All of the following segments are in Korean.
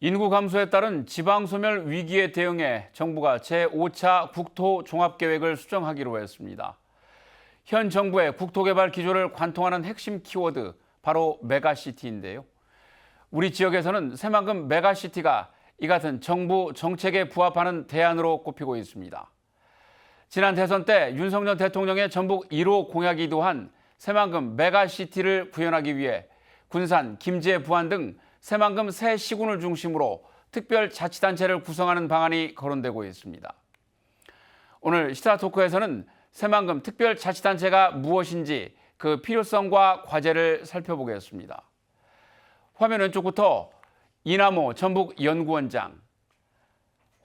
인구 감소에 따른 지방 소멸 위기에 대응해 정부가 제5차 국토 종합계획을 수정하기로 했습니다. 현 정부의 국토개발 기조를 관통하는 핵심 키워드 바로 메가시티인데요. 우리 지역에서는 새만금 메가시티가 이 같은 정부 정책에 부합하는 대안으로 꼽히고 있습니다. 지난 대선 때 윤석열 대통령의 전북 1호 공약이기도 한 새만금 메가시티를 구현하기 위해 군산, 김제, 부안 등 새만금 새 시군을 중심으로 특별자치단체를 구성하는 방안이 거론되고 있습니다. 오늘 시사토크에서는 새만금 특별자치단체가 무엇인지 그 필요성과 과제를 살펴보겠습니다. 화면 왼쪽부터 이남호 전북연구원장,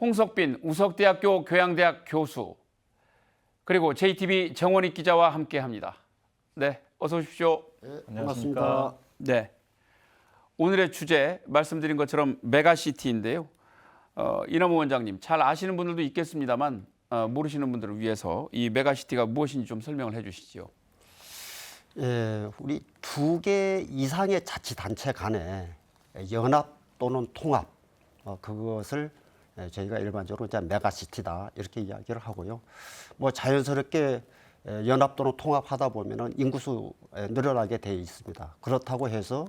홍석빈 우석대학교 교양대학 교수, 그리고 JTBC 정원익 기자와 함께합니다. 네, 어서 오십시오. 네, 반갑습니다. 네, 오늘의 주제 말씀드린 것처럼 메가시티인데요. 이남호 원장님, 잘 아시는 분들도 있겠습니다만 모르시는 분들을 위해서 이 메가시티가 무엇인지 좀 설명을 해주시죠. 우리 두 개 이상의 자치단체 간의 연합 또는 통합, 그것을 저희가 일반적으로 이제 메가시티다 이렇게 이야기를 하고요. 뭐 자연스럽게 연합 또는 통합하다 보면은 인구수 늘어나게 돼 있습니다. 그렇다고 해서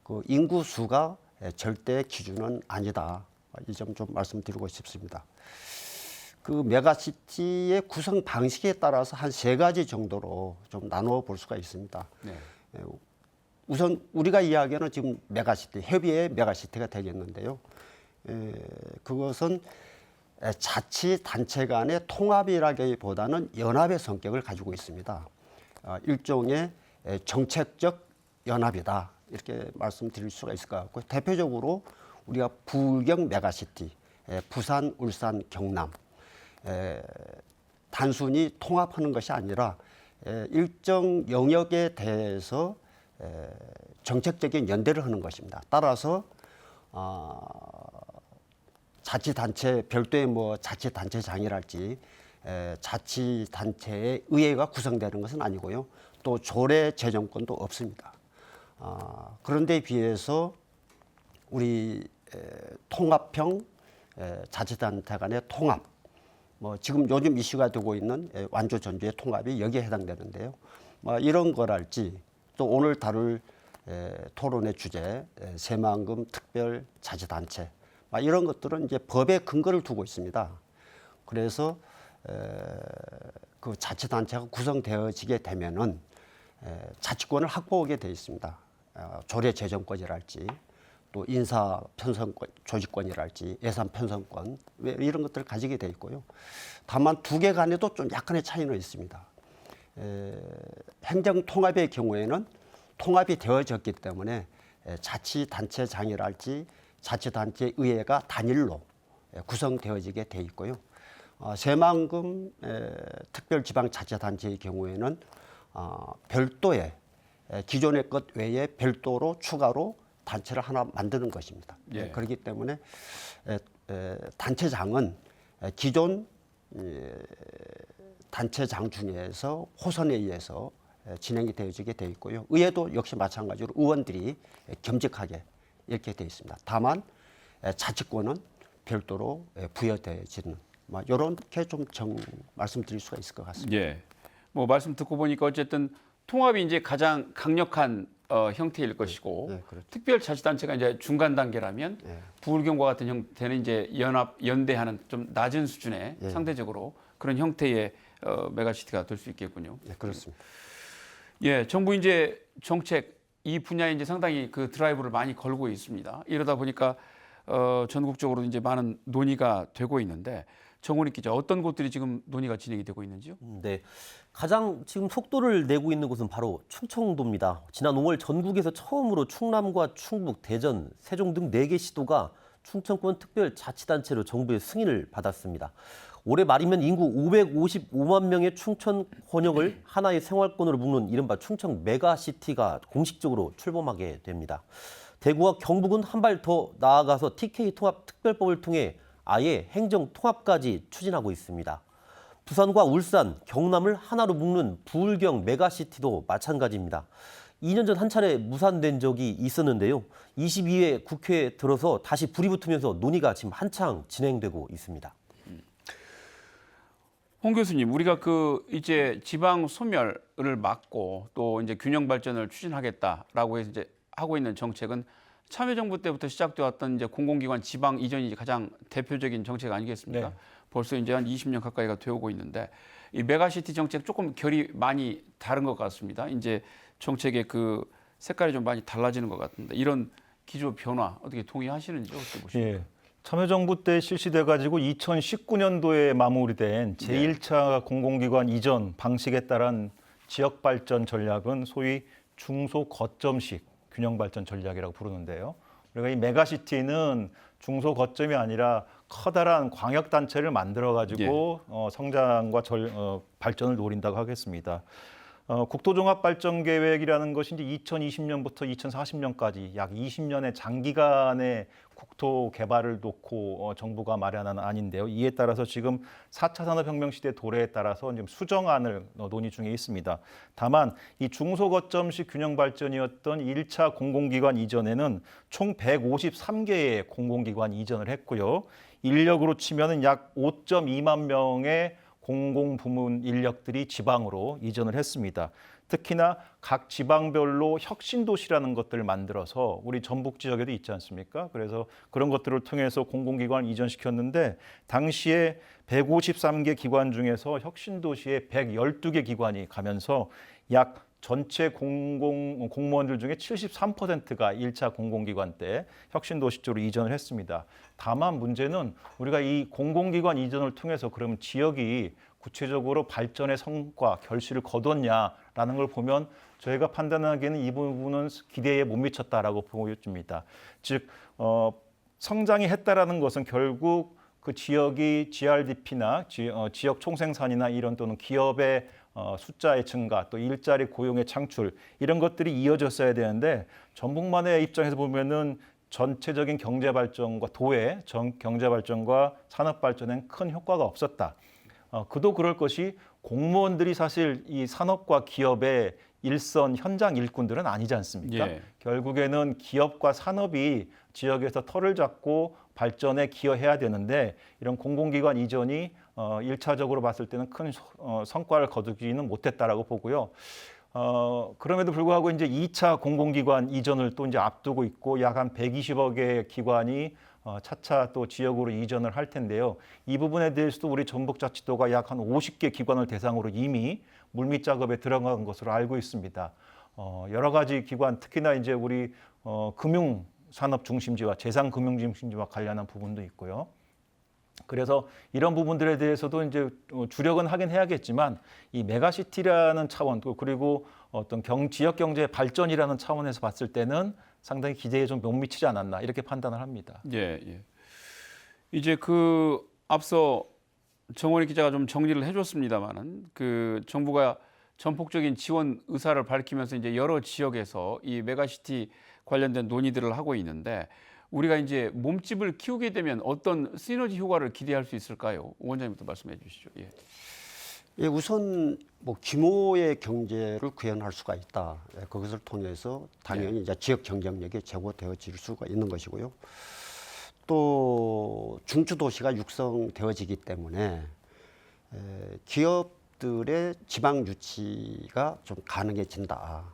그 인구수가 절대 기준은 아니다. 이 점 좀 말씀드리고 싶습니다. 그 메가시티의 구성 방식에 따라서 한 세 가지 정도로 좀 나누어 볼 수가 있습니다. 네. 우선 우리가 이야기하는 지금 메가시티, 협의의 메가시티가 되겠는데요. 그것은 자치단체 간의 통합이라기보다는 연합의 성격을 가지고 있습니다. 일종의 정책적 연합이다. 이렇게 말씀드릴 수가 있을 것 같고, 대표적으로 우리가 부경 메가시티, 부산, 울산, 경남, 단순히 통합하는 것이 아니라 일정 영역에 대해서 정책적인 연대를 하는 것입니다. 따라서 자치단체 별도의 뭐 자치단체장이랄지 자치단체의 의회가 구성되는 것은 아니고요. 또 조례 제정권도 없습니다. 그런데 비해서 우리 통합형 자치단체 간의 통합, 뭐 지금 요즘 이슈가 되고 있는 완주 전주의 통합이 여기에 해당되는데요. 이런 거랄지 또 오늘 다룰 토론의 주제 새만금 특별자치단체, 이런 것들은 이제 법의 근거를 두고 있습니다. 그래서 그 자치단체가 구성되어지게 되면은 자치권을 확보하게 돼 있습니다. 조례 제정권이랄지 또 인사 편성권, 조직권이랄지 예산 편성권 이런 것들을 가지게 돼 있고요. 다만 두 개 간에도 좀 약간의 차이는 있습니다. 행정 통합의 경우에는 통합이 되어졌기 때문에 자치단체장이랄지 자치단체 의회가 단일로 구성되어지게 돼 있고요. 새만금 특별지방자치단체의 경우에는 별도의 기존의 것 외에 별도로 추가로 단체를 하나 만드는 것입니다. 예. 그렇기 때문에 단체장은 기존 단체장 중에서 호선에 의해서 진행이 되어지게 돼 있고요. 의회도 역시 마찬가지로 의원들이 겸직하게 이렇게 되어 있습니다. 다만 자치권은 별도로 부여되어지는 이렇게 좀 말씀드릴 수가 있을 것 같습니다. 예. 뭐 말씀 듣고 보니까 어쨌든 통합이 이제 가장 강력한 형태일 것이고, 네, 그렇죠. 특별자치단체가 이제 중간 단계라면 네. 부울경과 같은 형태는 이제 연대하는 좀 낮은 수준의 예. 상대적으로 그런 형태의 메가시티가 될 수 있겠군요. 네, 그렇습니다. 예, 정부 이제 정책 이 분야에 이제 상당히 그 드라이브를 많이 걸고 있습니다. 이러다 보니까 전국적으로 이제 많은 논의가 되고 있는데, 정원익 기자, 어떤 곳들이 지금 논의가 진행이 되고 있는지요? 네, 가장 지금 속도를 내고 있는 곳은 바로 충청도입니다. 지난 5월 전국에서 처음으로 충남과 충북, 대전, 세종 등 4개 시도가 충청권 특별자치단체로 정부의 승인을 받았습니다. 올해 말이면 인구 555만 명의 충청 권역을 하나의 생활권으로 묶는 이른바 충청 메가시티가 공식적으로 출범하게 됩니다. 대구와 경북은 한 발 더 나아가서 TK 통합 특별법을 통해 아예 행정 통합까지 추진하고 있습니다. 부산과 울산, 경남을 하나로 묶는 부울경 메가시티도 마찬가지입니다. 2년 전 한 차례 무산된 적이 있었는데요. 22회 국회에 들어서 다시 불이 붙으면서 논의가 지금 한창 진행되고 있습니다. 홍 교수님, 우리가 이제 지방 소멸을 막고 또 이제 균형 발전을 추진하겠다라고 해서 이제 하고 있는 정책은 참여정부 때부터 시작되어 왔던 이제 공공기관 지방 이전이 가장 대표적인 정책 아니겠습니까? 네. 벌써 이제 한 20년 가까이가 되어오고 있는데 이 메가시티 정책 조금 결이 많이 다른 것 같습니다. 이제 정책의 색깔이 좀 많이 달라지는 것 같은데 이런 기조 변화 어떻게 동의하시는지 어떻게 보십니까? 예. 참여정부 때 실시돼 가지고 2019년도에 마무리된 제1차 공공기관 이전 방식에 따른 지역 발전 전략은 소위 중소 거점식 균형 발전 전략이라고 부르는데요. 우리가 이 메가시티는 중소 거점이 아니라 커다란 광역 단체를 만들어 가지고 성장과 발전을 노린다고 하겠습니다. 국토종합발전계획이라는 것이 이제 2020년부터 2040년까지 약 20년의 장기간의 국토 개발을 놓고 정부가 마련한 안인데요. 이에 따라서 지금 4차 산업혁명 시대 도래에 따라서 지금 수정안을 논의 중에 있습니다. 다만 이 중소거점식 균형 발전이었던 1차 공공기관 이전에는 총 153개의 공공기관 이전을 했고요. 인력으로 치면은 약 5.2만 명의 공공부문 인력들이 지방으로 이전을 했습니다. 특히나 각 지방별로 혁신도시라는 것들을 만들어서 우리 전북 지역에도 있지 않습니까? 그래서 그런 것들을 통해서 공공기관을 이전시켰는데 당시에 153개 기관 중에서 혁신도시에 112개 기관이 가면서 약 전체 공무원들 중에 73%가 1차 공공기관 때 혁신도시 쪽으로 이전을 했습니다. 다만 문제는 우리가 이 공공기관 이전을 통해서 그러면 지역이 구체적으로 발전의 성과, 결실을 거뒀냐라는 걸 보면 저희가 판단하기에는 이 부분은 기대에 못 미쳤다라고 보여집니다. 즉 성장이 했다라는 것은 결국 그 지역이 GRDP나 지역 총생산이나 이런 또는 기업의 숫자의 증가, 또 일자리 고용의 창출 이런 것들이 이어졌어야 되는데 전북만의 입장에서 보면은 전체적인 경제 발전과 도의 경제 발전과 산업 발전엔 큰 효과가 없었다. 그도 그럴 것이 공무원들이 사실 이 산업과 기업의 일선 현장 일꾼들은 아니지 않습니까? 예. 결국에는 기업과 산업이 지역에서 털을 잡고 발전에 기여해야 되는데 이런 공공기관 이전이 1차적으로 봤을 때는 큰 성과를 거두지는 못했다라고 보고요. 그럼에도 불구하고 이제 2차 공공기관 이전을 또 이제 앞두고 있고 약 한 120억의 기관이 차차 또 지역으로 이전을 할 텐데요. 이 부분에 대해서도 우리 전북자치도가 약 한 50개 기관을 대상으로 이미 물밑 작업에 들어간 것으로 알고 있습니다. 여러 가지 기관, 특히나 이제 우리 금융 산업 중심지와 재상 금융 중심지와 관련한 부분도 있고요. 그래서 이런 부분들에 대해서도 이제 주력은 하긴 해야겠지만 이 메가시티라는 차원 그리고 어떤 지역 경제 발전이라는 차원에서 봤을 때는 상당히 기대에 좀 못 미치지 않았나 이렇게 판단을 합니다. 예, 예. 이제 앞서 정원희 기자가 좀 정리를 해줬습니다만은 정부가 전폭적인 지원 의사를 밝히면서 이제 여러 지역에서 이 메가시티 관련된 논의들을 하고 있는데 우리가 이제 몸집을 키우게 되면 어떤 시너지 효과를 기대할 수 있을까요? 원장님부터 말씀해 주시죠. 예. 예, 우선 규모의 경제를 구현할 수가 있다. 예, 그것을 통해서 당연히 이제 지역 경쟁력이 제고되어질 수가 있는 것이고요. 또 중추 도시가 육성되어지기 때문에 기업들의 지방 유치가 좀 가능해진다.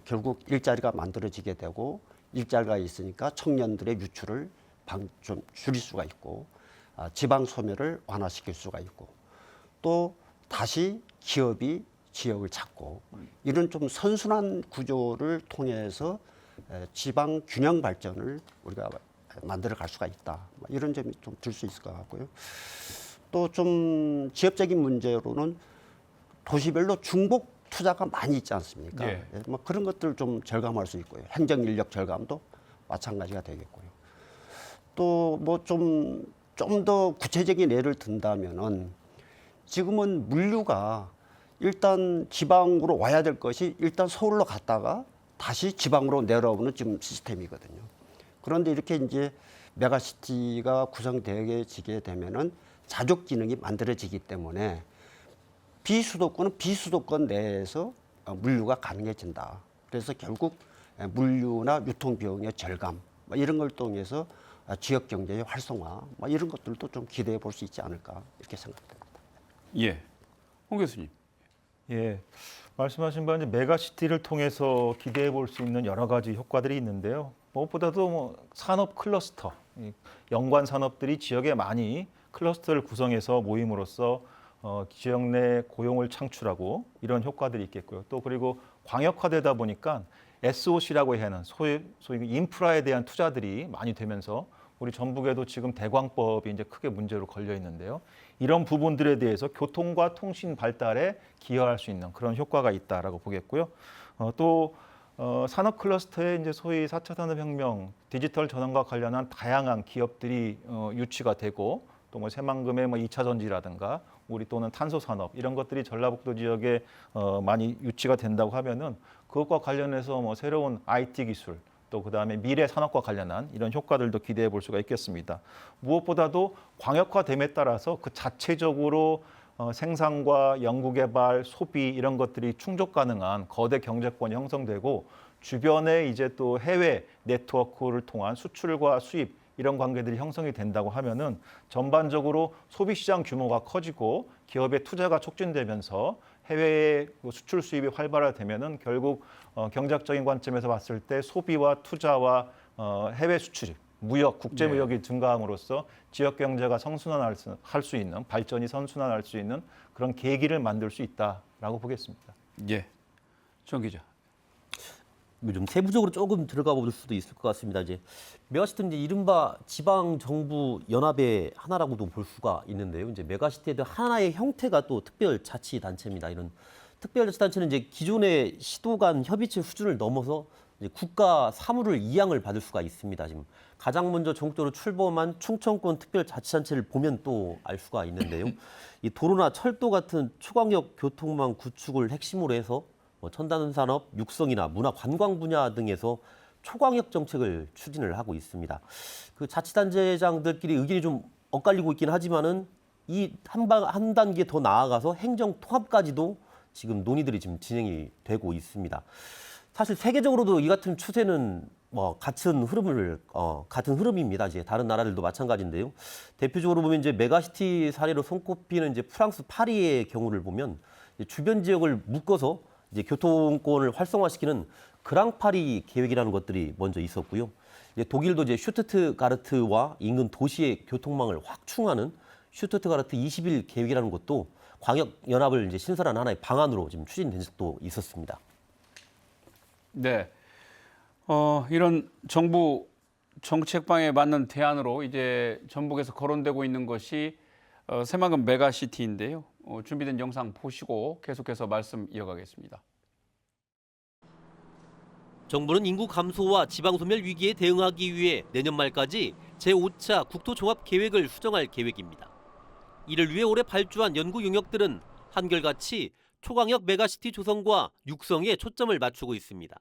결국 일자리가 만들어지게 되고 일자리가 있으니까 청년들의 유출을 좀 줄일 수가 있고 지방 소멸을 완화시킬 수가 있고 또 다시 기업이 지역을 찾고 이런 좀 선순환 구조를 통해서 지방 균형 발전을 우리가 만들어 갈 수가 있다. 이런 점이 좀 들 수 있을 것 같고요. 또 좀 지역적인 문제로는 도시별로 중복 투자가 많이 있지 않습니까? 예. 그런 것들 좀 절감할 수 있고요. 행정 인력 절감도 마찬가지가 되겠고요. 또 좀 더 구체적인 예를 든다면은 지금은 물류가 일단 지방으로 와야 될 것이 일단 서울로 갔다가 다시 지방으로 내려오는 지금 시스템이거든요. 그런데 이렇게 이제 메가시티가 구성되게 되면은 자족 기능이 만들어지기 때문에 비수도권은 비수도권 내에서 물류가 가능해진다. 그래서 결국 물류나 유통 비용의 절감 뭐 이런 걸 통해서 지역 경제의 활성화 뭐 이런 것들도 좀 기대해 볼 수 있지 않을까 이렇게 생각됩니다. 예, 홍 교수님. 예, 말씀하신 바는 이제 메가시티를 통해서 기대해 볼 수 있는 여러 가지 효과들이 있는데요. 무엇보다도 뭐 산업 클러스터, 이 연관 산업들이 지역에 많이 클러스터를 구성해서 모임으로써 지역 내 고용을 창출하고 이런 효과들이 있겠고요. 또 그리고 광역화되다 보니까 SOC라고 해야 하는 소위 인프라에 대한 투자들이 많이 되면서 우리 전북에도 지금 대광법이 이제 크게 문제로 걸려 있는데요. 이런 부분들에 대해서 교통과 통신 발달에 기여할 수 있는 그런 효과가 있다라고 보겠고요. 또 산업 클러스터에 이제 소위 4차 산업혁명 디지털 전환과 관련한 다양한 기업들이 유치가 되고 또 뭐 새만금의 뭐 2차 전지라든가 우리 또는 탄소 산업 이런 것들이 전라북도 지역에 많이 유치가 된다고 하면은 그것과 관련해서 뭐 새로운 IT 기술 또 그다음에 미래 산업과 관련한 이런 효과들도 기대해 볼 수가 있겠습니다. 무엇보다도 광역화됨에 따라서 그 자체적으로 생산과 연구개발, 소비 이런 것들이 충족 가능한 거대 경제권이 형성되고 주변에 이제 또 해외 네트워크를 통한 수출과 수입 이런 관계들이 형성이 된다고 하면은 전반적으로 소비 시장 규모가 커지고 기업의 투자가 촉진되면서 해외의 수출 수입이 활발화되면은 결국 경제학적인 관점에서 봤을 때 소비와 투자와 해외 수출, 무역, 국제 무역이 증가함으로써 지역 경제가 선순환할 수 있는 발전이 선순환할 수 있는 그런 계기를 만들 수 있다라고 보겠습니다. 예, 정 기자. 좀 세부적으로 조금 들어가 볼 수도 있을 것 같습니다. 이제 메가시티는 이제 이른바 지방 정부 연합의 하나라고도 볼 수가 있는데요. 이제 메가시티의 하나의 형태가 또 특별자치단체입니다. 이런 특별자치단체는 이제 기존의 시도 간 협의체 수준을 넘어서 이제 국가 사무를 이양을 받을 수가 있습니다. 지금 가장 먼저 전국적으로 출범한 충청권 특별자치단체를 보면 또 알 수가 있는데요. 이 도로나 철도 같은 초광역 교통망 구축을 핵심으로 해서 첨단 산업, 육성이나 문화 관광 분야 등에서 초광역 정책을 추진을 하고 있습니다. 그 자치단체장들끼리 의견이 좀 엇갈리고 있긴 하지만은 이 한 단계 더 나아가서 행정 통합까지도 지금 논의들이 지금 진행이 되고 있습니다. 사실 세계적으로도 이 같은 추세는 같은 흐름입니다. 이제 다른 나라들도 마찬가지인데요. 대표적으로 보면 이제 메가시티 사례로 손꼽히는 이제 프랑스 파리의 경우를 보면 주변 지역을 묶어서 이제 교통권을 활성화시키는 그랑파리 계획이라는 것들이 먼저 있었고요. 이제 독일도 이제 슈투트가르트와 인근 도시의 교통망을 확충하는 슈투트가르트 21 계획이라는 것도 광역 연합을 이제 신설한 하나의 방안으로 지금 추진된 적도 있었습니다. 네, 이런 정부 정책방에 맞는 대안으로 이제 전북에서 거론되고 있는 것이 새만금 메가시티인데요. 준비된 영상 보시고 계속해서 말씀 이어가겠습니다. 정부는 인구 감소와 지방 소멸 위기에 대응하기 위해 내년 말까지 제5차 국토종합계획을 수정할 계획입니다. 이를 위해 올해 발주한 연구 용역들은 한결같이 초광역 메가시티 조성과 육성에 초점을 맞추고 있습니다.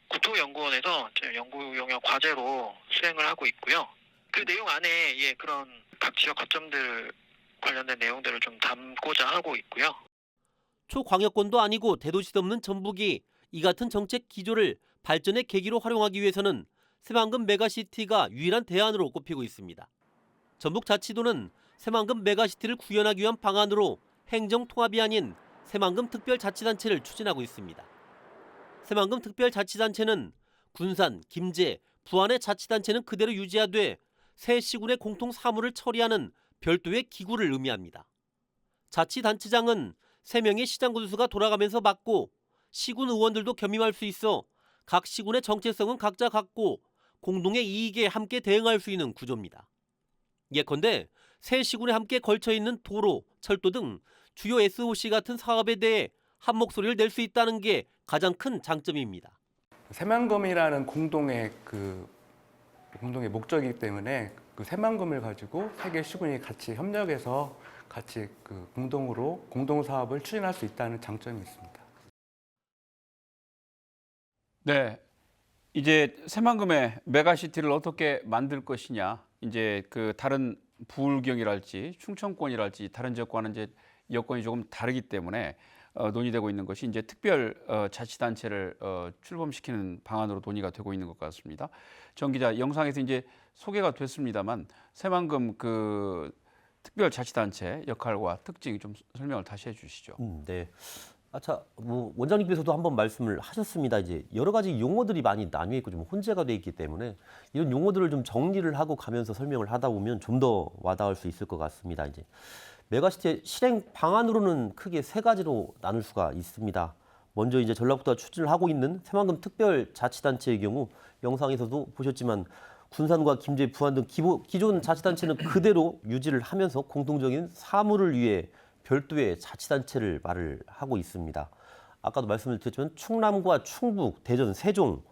국토연구원에서 연구 용역 과제로 수행을 하고 있고요. 그 내용 안에 그런 각 지역 거점들 관련된 내용들을 좀 담고자 하고 있고요. 초광역권도 아니고 대도시도 없는 전북이 이 같은 정책 기조를 발전의 계기로 활용하기 위해서는 새만금 메가시티가 유일한 대안으로 꼽히고 있습니다. 전북자치도는 새만금 메가시티를 구현하기 위한 방안으로 행정통합이 아닌 새만금 특별자치단체를 추진하고 있습니다. 새만금 특별자치단체는 군산, 김제, 부안의 자치단체는 그대로 유지하되 새 시군의 공통 사무를 처리하는 별도의 기구를 의미합니다. 자치단체장은 3명의 시장 군수가 돌아가면서 맡고 시군 의원들도 겸임할 수 있어 각 시군의 정체성은 각자 갖고 공동의 이익에 함께 대응할 수 있는 구조입니다. 예컨대 새 시군에 함께 걸쳐있는 도로, 철도 등 주요 SOC 같은 사업에 대해 한 목소리를 낼 수 있다는 게 가장 큰 장점입니다. 새만금이라는 공동의 목적이기 때문에 그 새만금을 가지고 세 개 시군이 같이 협력해서 같이 공동 사업을 추진할 수 있다는 장점이 있습니다. 네, 이제 새만금의 메가시티를 어떻게 만들 것이냐, 이제 그 다른 부울경이랄지 충청권이랄지 다른 지역과는 이제 여건이 조금 다르기 때문에 논의되고 있는 것이 이제 특별 자치단체를 출범시키는 방안으로 논의가 되고 있는 것 같습니다. 정 기자, 영상에서 이제 소개가 됐습니다만 새만금 그 특별 자치단체 역할과 특징 좀 설명을 다시 해주시죠. 네. 자, 뭐 원장님께서도 한번 말씀을 하셨습니다. 이제 여러 가지 용어들이 많이 나뉘어 있고 좀 혼재가 돼 있기 때문에 이런 용어들을 좀 정리를 하고 가면서 설명을 하다 보면 좀 더 와닿을 수 있을 것 같습니다. 이제 메가시티의 실행 방안으로는 크게 세 가지로 나눌 수가 있습니다. 먼저 이제 전라북도가 추진을 하고 있는 새만금 특별자치단체의 경우 영상에서도 보셨지만 군산과 김제, 부안 등 기존 자치단체는 그대로 유지를 하면서 공통적인 사무를 위해 별도의 자치단체를 말을 하고 있습니다. 아까도 말씀을 드렸지만 충남과 충북, 대전, 세종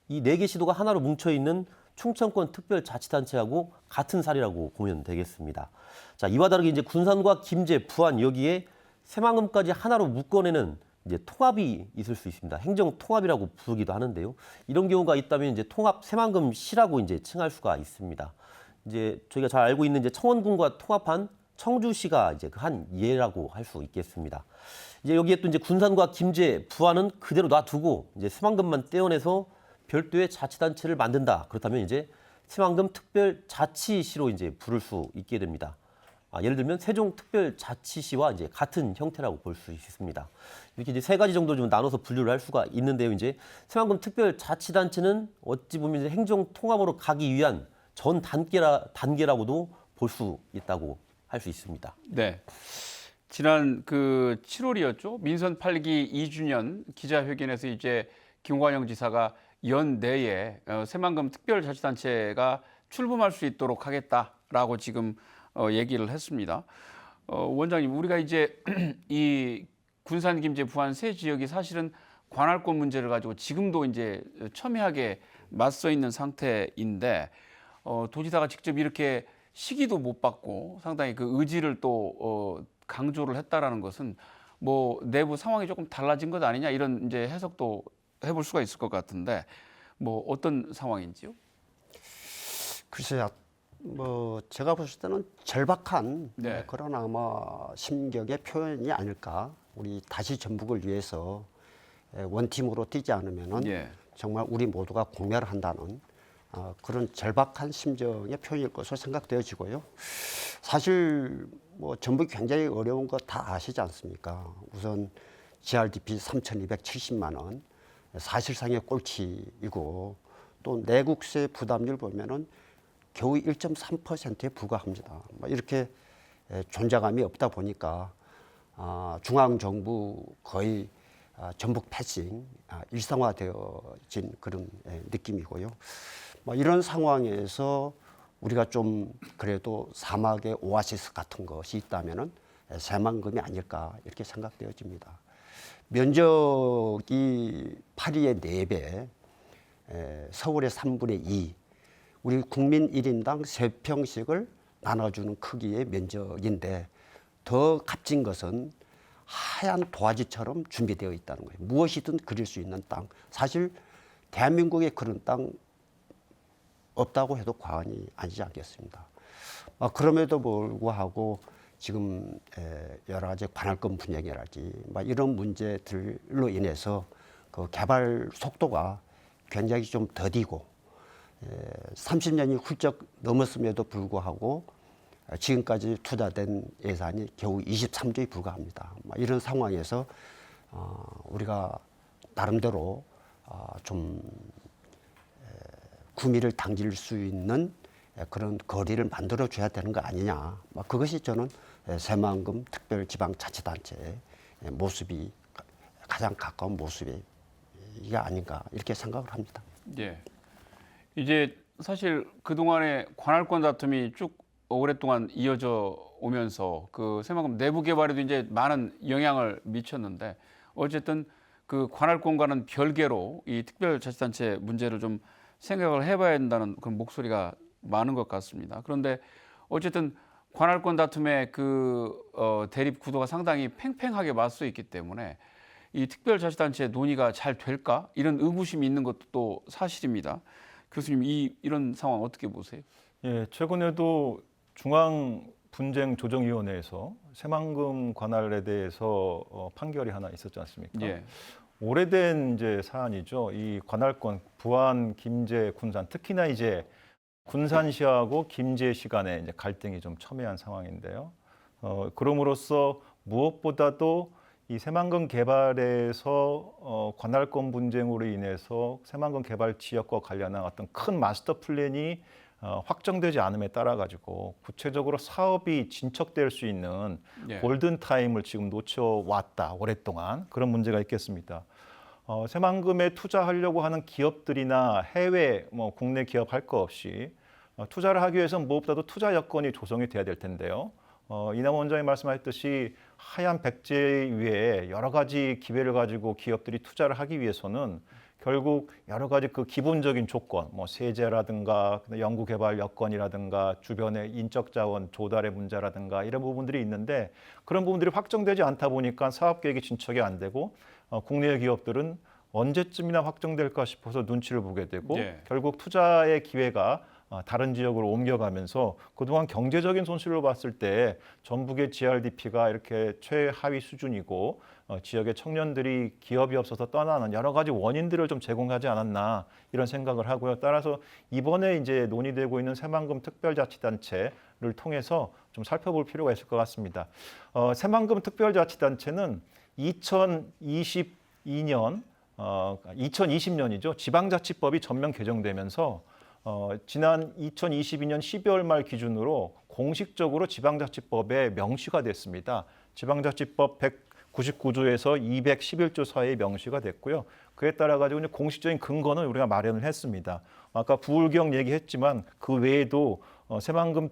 이 4개 시도가 하나로 뭉쳐있는 충청권 특별자치단체하고 같은 사례라고 보면 되겠습니다. 자, 이와 다르게 이제 군산과 김제, 부안 여기에 새만금까지 하나로 묶어내는 이제 통합이 있을 수 있습니다. 행정 통합이라고 부르기도 하는데요. 이런 경우가 있다면 이제 통합 새만금시라고 이제 칭할 수가 있습니다. 이제 저희가 잘 알고 있는 이제 청원군과 통합한 청주시가 이제 그 한 예라고 할 수 있겠습니다. 이제 여기에 또 이제 군산과 김제, 부안은 그대로 놔두고 이제 새만금만 떼어내서 별도의 자치단체를 만든다. 그렇다면 이제 새만금 특별자치시로 이제 부를 수 있게 됩니다. 예를 들면 세종특별자치시와 이제 같은 형태라고 볼 수 있습니다. 이렇게 이제 세 가지 정도 좀 나눠서 분류를 할 수가 있는데요. 이제 새만금 특별자치단체는 어찌 보면 이제 행정 통합으로 가기 위한 전 단계라고도 볼 수 있다고 할 수 있습니다. 네. 지난 그 7월이었죠. 민선 8기 2주년 기자회견에서 이제 김관영 지사가 연내에 새만금 특별자치단체가 출범할 수 있도록 하겠다라고 지금 얘기를 했습니다. 원장님, 우리가 이제 이 군산, 김제, 부안 세 지역이 사실은 관할권 문제를 가지고 지금도 이제 첨예하게 맞서 있는 상태인데 도지사가 직접 이렇게 시기도 못 받고 상당히 그 의지를 또 강조를 했다라는 것은 뭐 내부 상황이 조금 달라진 것 아니냐 이런 이제 해석도 해볼 수가 있을 것 같은데 뭐 어떤 상황인지요? 글쎄요, 뭐 제가 봤을 때는 절박한 네. 그런 아마 심격의 표현이 아닐까. 우리 다시 전북을 위해서 원팀으로 뛰지 않으면은 예. 정말 우리 모두가 공멸을 한다는 그런 절박한 심정의 표현일 것으로 생각되어지고요. 사실 뭐 전북이 굉장히 어려운 거 다 아시지 않습니까? 우선 GRDP 3,270만 원, 사실상의 꼴찌이고 또 내국세 부담률 보면은 겨우 1.3%에 불과합니다. 이렇게 존재감이 없다 보니까 중앙정부 거의 전북 패싱 일상화되어진 그런 느낌이고요. 이런 상황에서 우리가 좀 그래도 사막의 오아시스 같은 것이 있다면은 새만금이 아닐까 이렇게 생각되어집니다. 면적이 파리의 4배, 서울의 3분의 2, 우리 국민 1인당 3평씩을 나눠주는 크기의 면적인데 더 값진 것은 하얀 도화지처럼 준비되어 있다는 거예요. 무엇이든 그릴 수 있는 땅. 사실 대한민국에 그런 땅 없다고 해도 과언이 아니지 않겠습니다. 그럼에도 불구하고 지금 여러 가지 관할권 분쟁이라든지 이런 문제들로 인해서 그 개발 속도가 굉장히 좀 더디고 30년이 훌쩍 넘었음에도 불구하고 지금까지 투자된 예산이 겨우 23조에 불과합니다. 이런 상황에서 우리가 나름대로 좀 구미를 당길 수 있는 그런 거리를 만들어줘야 되는 거 아니냐. 그것이 저는 새만금 특별지방자치단체의 모습이 가장 가까운 모습이 이게 아닌가 이렇게 생각을 합니다. 예. 이제 사실 그동안의 관할권 다툼이 쭉 오랫동안 이어져 오면서 그 새만금 내부 개발에도 이제 많은 영향을 미쳤는데 어쨌든 그 관할권과는 별개로 이 특별자치단체 문제를 좀 생각을 해봐야 된다는 그런 목소리가 많은 것 같습니다. 그런데 어쨌든 관할권 다툼의 그 대립 구도가 상당히 팽팽하게 맞서 있기 때문에 이 특별자치단체 논의가 잘 될까 이런 의구심이 있는 것도 또 사실입니다. 교수님 이런 상황 어떻게 보세요? 예, 최근에도 중앙 분쟁 조정위원회에서 새만금 관할에 대해서 판결이 하나 있었지 않습니까? 예. 오래된 이제 사안이죠. 이 관할권 부안, 김제, 군산 특히나 이제 군산시하고 김제시 간에 이제 갈등이 좀 첨예한 상황인데요. 그럼으로써 무엇보다도 이 새만금 개발에서 관할권 분쟁으로 인해서 새만금 개발 지역과 관련한 어떤 큰 마스터 플랜이 확정되지 않음에 따라 가지고 구체적으로 사업이 진척될 수 있는 예. 골든 타임을 지금 놓쳐왔다 오랫동안 그런 문제가 있겠습니다. 새만금에 투자하려고 하는 기업들이나 해외 국내 기업 할 거 없이 투자를 하기 위해서는 무엇보다도 투자 여건이 조성이 돼야 될 텐데요. 이남 원장이 말씀하셨듯이 하얀 백지 위에 여러 가지 기회를 가지고 기업들이 투자를 하기 위해서는 결국 여러 가지 그 기본적인 조건, 세제라든가 연구개발 여건이라든가 주변의 인적 자원 조달의 문제라든가 이런 부분들이 있는데 그런 부분들이 확정되지 않다 보니까 사업 계획이 진척이 안 되고 국내 기업들은 언제쯤이나 확정될까 싶어서 눈치를 보게 되고 예. 결국 투자의 기회가 다른 지역으로 옮겨가면서 그동안 경제적인 손실로 봤을 때 전북의 GRDP가 이렇게 최하위 수준이고 지역의 청년들이 기업이 없어서 떠나는 여러 가지 원인들을 좀 제공하지 않았나 이런 생각을 하고요. 따라서 이번에 이제 논의되고 있는 새만금 특별자치단체를 통해서 좀 살펴볼 필요가 있을 것 같습니다. 새만금 특별자치단체는 2020년이죠. 지방자치법이 전면 개정되면서 지난 2022년 12월 말 기준으로 공식적으로 지방자치법에 명시가 됐습니다. 지방자치법 199조에서 211조 사이에 명시가 됐고요. 그에 따라 가지고 이제 공식적인 근거는 우리가 마련을 했습니다. 아까 부울경 얘기했지만 그 외에도 새만금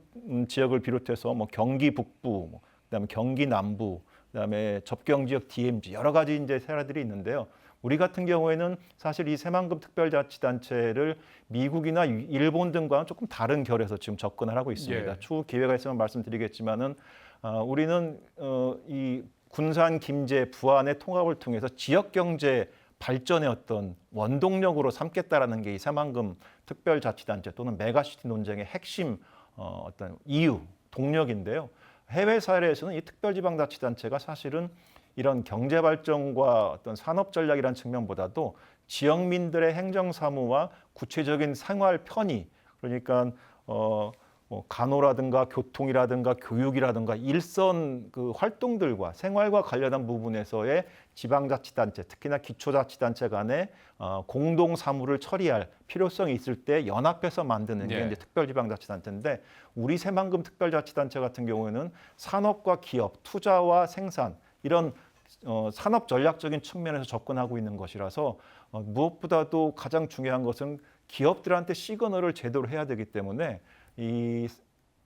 지역을 비롯해서 경기 북부, 그다음에 경기 남부, 그다음에 접경 지역 DMZ 여러 가지 이제 세라들이 있는데요. 우리 같은 경우에는 사실 이 새만금 특별자치단체를 미국이나 일본 등과는 조금 다른 결에서 지금 접근을 하고 있습니다. 예. 추후 기회가 있으면 말씀드리겠지만은 우리는 이 군산, 김제, 부안의 통합을 통해서 지역 경제 발전의 어떤 원동력으로 삼겠다라는 게 이 새만금 특별자치단체 또는 메가시티 논쟁의 핵심 어떤 이유, 동력인데요. 해외 사례에서는 이 특별지방자치단체가 사실은 이런 경제 발전과 어떤 산업 전략이라는 측면보다도 지역민들의 행정 사무와 구체적인 생활 편의, 그러니까 간호라든가 교통이라든가 교육이라든가 일선 그 활동들과 생활과 관련한 부분에서의 지방자치단체, 특히나 기초자치단체 간의 공동 사무를 처리할 필요성이 있을 때 연합해서 만드는 게 네. 이제 특별지방자치단체인데 우리 새만금 특별자치단체 같은 경우에는 산업과 기업, 투자와 생산 이런 산업 전략적인 측면에서 접근하고 있는 것이라서 무엇보다도 가장 중요한 것은 기업들한테 시그널을 제대로 해야 되기 때문에 이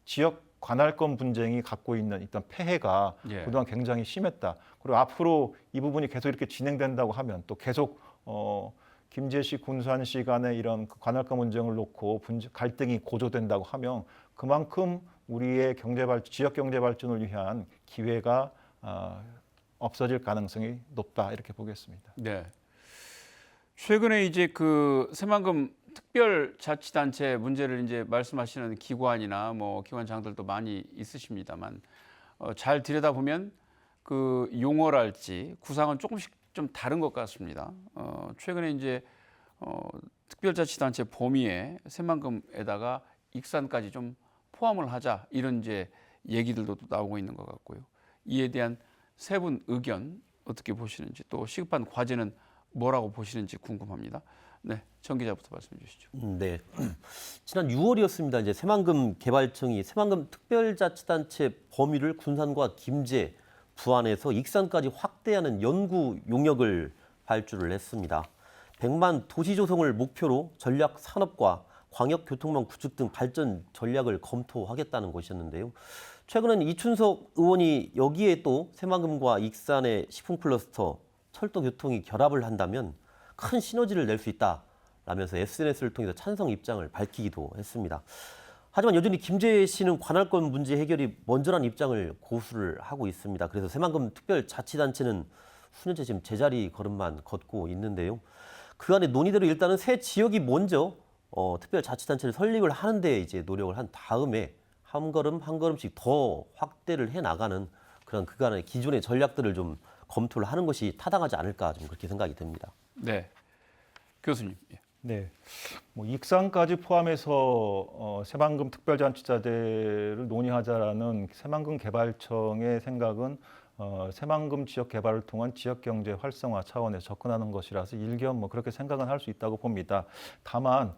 지역 관할권 분쟁이 갖고 있는 어떤 폐해가 예. 그동안 굉장히 심했다. 그리고 앞으로 이 부분이 계속 이렇게 진행된다고 하면 또 계속 김제시, 군산시 간의 이런 그 관할권 분쟁을 놓고 갈등이 고조된다고 하면 그만큼 우리의 지역 경제 발전을 위한 기회가 없어질 가능성이 높다 이렇게 보겠습니다. 네. 최근에 이제 그 새만금 특별자치단체 문제를 이제 말씀하시는 기관이나 기관장들도 많이 있으십니다만 잘 들여다보면 그 용어랄지 구상은 조금씩 좀 다른 것 같습니다. 최근에 이제 특별자치단체 범위에 새만금에다가 익산까지 좀 포함을 하자 이런 이제 얘기들도 나오고 있는 것 같고요. 이에 대한 세 분 의견 어떻게 보시는지 또 시급한 과제는 뭐라고 보시는지 궁금합니다. 네, 정 기자부터 말씀해 주시죠. 네. 지난 6월이었습니다. 이제 새만금 개발청이 새만금 특별자치단체 범위를 군산과 김제, 부안에서 익산까지 확대하는 연구 용역을 발주를 했습니다. 100만 도시 조성을 목표로 전략 산업과 광역교통망 구축 등 발전 전략을 검토하겠다는 것이었는데요. 최근엔 이춘석 의원이 여기에 또 새만금과 익산의 식품 클러스터, 철도 교통이 결합을 한다면 큰 시너지를 낼 수 있다라면서 SNS를 통해서 찬성 입장을 밝히기도 했습니다. 하지만 여전히 김제시는 관할권 문제 해결이 먼저란 입장을 고수를 하고 있습니다. 그래서 새만금 특별자치단체는 수년째 지금 제자리 걸음만 걷고 있는데요. 그 안에 논의대로 일단은 새 지역이 먼저 특별자치단체를 설립을 하는데 이제 노력을 한 다음에 한 걸음 한 걸음씩 더 확대를 해 나가는 그런 그간의 기존의 전략들을 좀 검토를 하는 것이 타당하지 않을까 좀 그렇게 생각이 듭니다. 네, 교수님. 예. 네, 뭐 익산까지 포함해서 새만금 특별자치제를 논의하자라는 새만금 개발청의 생각은 새만금 지역 개발을 통한 지역 경제 활성화 차원에서 접근하는 것이라서 일견 뭐 그렇게 생각은 할 수 있다고 봅니다. 다만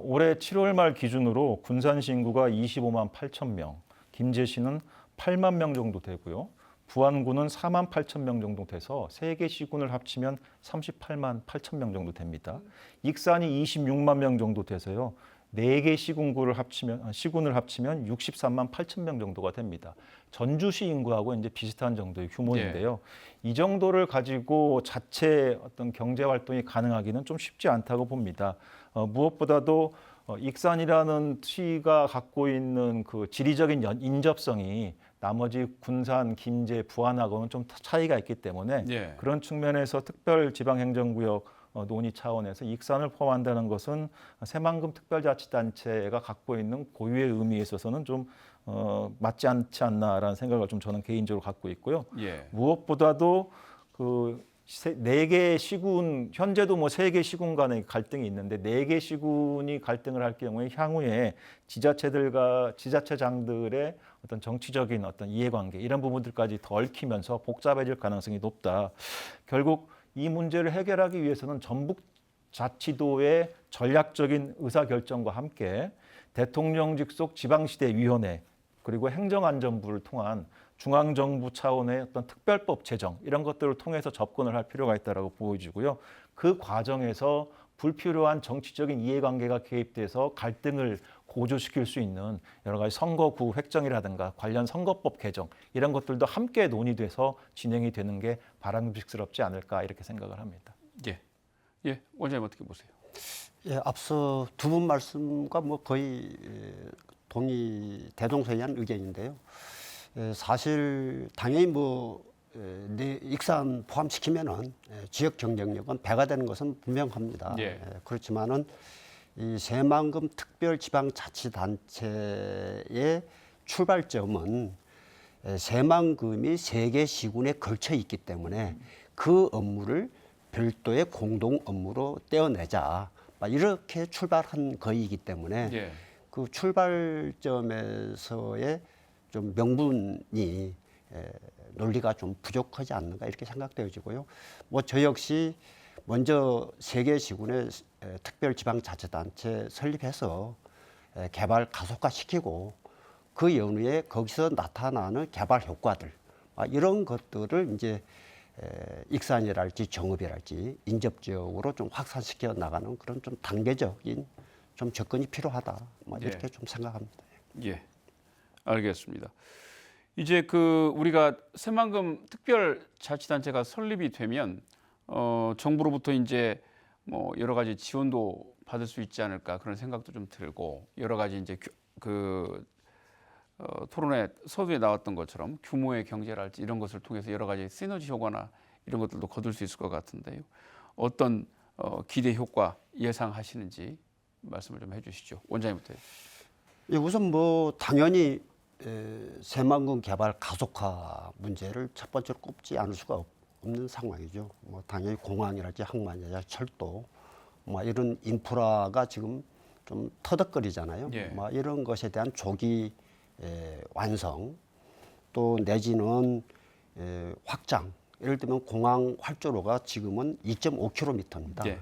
올해 7월 말 기준으로 군산시 인구가 25만 8천 명, 김제시는 8만 명 정도 되고요. 부안군은 4만 8천 명 정도 돼서 세 개 시군을 합치면 38만 8천 명 정도 됩니다. 익산이 26만 명 정도 돼서요. 네 개 시군을 합치면 63만 8천 명 정도가 됩니다. 전주시 인구하고 이제 비슷한 정도의 규모인데요. 이 정도를 가지고 자체 어떤 경제 활동이 가능하기는 좀 쉽지 않다고 봅니다. 무엇보다도 익산이라는 시가 갖고 있는 그 지리적인 인접성이 나머지 군산, 김제, 부안하고는 좀 차이가 있기 때문에 예. 그런 측면에서 특별지방행정구역 논의 차원에서 익산을 포함한다는 것은 새만금 특별자치단체가 갖고 있는 고유의 의미에 있어서는 좀 맞지 않지 않나라는 생각을 좀 저는 개인적으로 갖고 있고요. 예. 무엇보다도 그 네 개 시군, 현재도 뭐 세 개 시군 간의 갈등이 있는데 네 개 시군이 갈등을 할 경우에 향후에 지자체장들의 어떤 정치적인 어떤 이해관계 이런 부분들까지 더 얽히면서 복잡해질 가능성이 높다. 결국 이 문제를 해결하기 위해서는 전북자치도의 전략적인 의사결정과 함께 대통령직 속 지방시대위원회 그리고 행정안전부를 통한 중앙정부 차원의 어떤 특별법 제정 이런 것들을 통해서 접근을 할 필요가 있다고 보여지고요. 그 과정에서 불필요한 정치적인 이해관계가 개입돼서 갈등을 고조시킬 수 있는 여러 가지 선거구 획정이라든가 관련 선거법 개정 이런 것들도 함께 논의돼서 진행이 되는 게 바람직스럽지 않을까 이렇게 생각을 합니다. 예. 예. 원장님 어떻게 보세요? 예, 앞서 두 분 말씀과 뭐 거의 대동소이한 의견인데요. 사실 당연히 뭐 익산 포함시키면은 지역 경쟁력은 배가 되는 것은 분명합니다. 예. 그렇지만은 이 새만금 특별지방자치단체의 출발점은 새만금이 세 개 시군에 걸쳐 있기 때문에 그 업무를 별도의 공동 업무로 떼어내자. 이렇게 출발한 거이기 때문에 예. 그 출발점에서의 좀 명분이 논리가 좀 부족하지 않는가 이렇게 생각되어지고요. 뭐 저 역시 먼저 세 개 시군의 특별지방자치단체 설립해서 개발 가속화시키고 그 연후에 거기서 나타나는 개발 효과들 이런 것들을 이제 익산이랄지 정읍이랄지 인접지역으로 좀 확산시켜 나가는 그런 좀 단계적인 좀 접근이 필요하다. 이렇게 예. 좀 생각합니다. 예. 알겠습니다. 이제 우리가 새만금 특별자치단체가 설립이 되면 정부로부터 이제 뭐 여러 가지 지원도 받을 수 있지 않을까 그런 생각도 좀 들고 여러 가지 이제 토론회 서두에 나왔던 것처럼 규모의 경제랄지 이런 것을 통해서 여러 가지 시너지 효과나 이런 것들도 거둘 수 있을 것 같은데요. 어떤 기대 효과 예상하시는지 말씀을 좀 해주시죠. 원장님부터. 예, 우선 뭐 당연히 새만금 개발 가속화 문제를 첫 번째로 꼽지 않을 수가 없는 상황이죠. 뭐 당연히 공항이랄지 항만이랄지 철도 이런 인프라가 지금 좀 터득거리잖아요. 예. 이런 것에 대한 조기 완성 또 내지는 확장. 예를 들면 공항 활주로가 지금은 2.5km입니다. 예.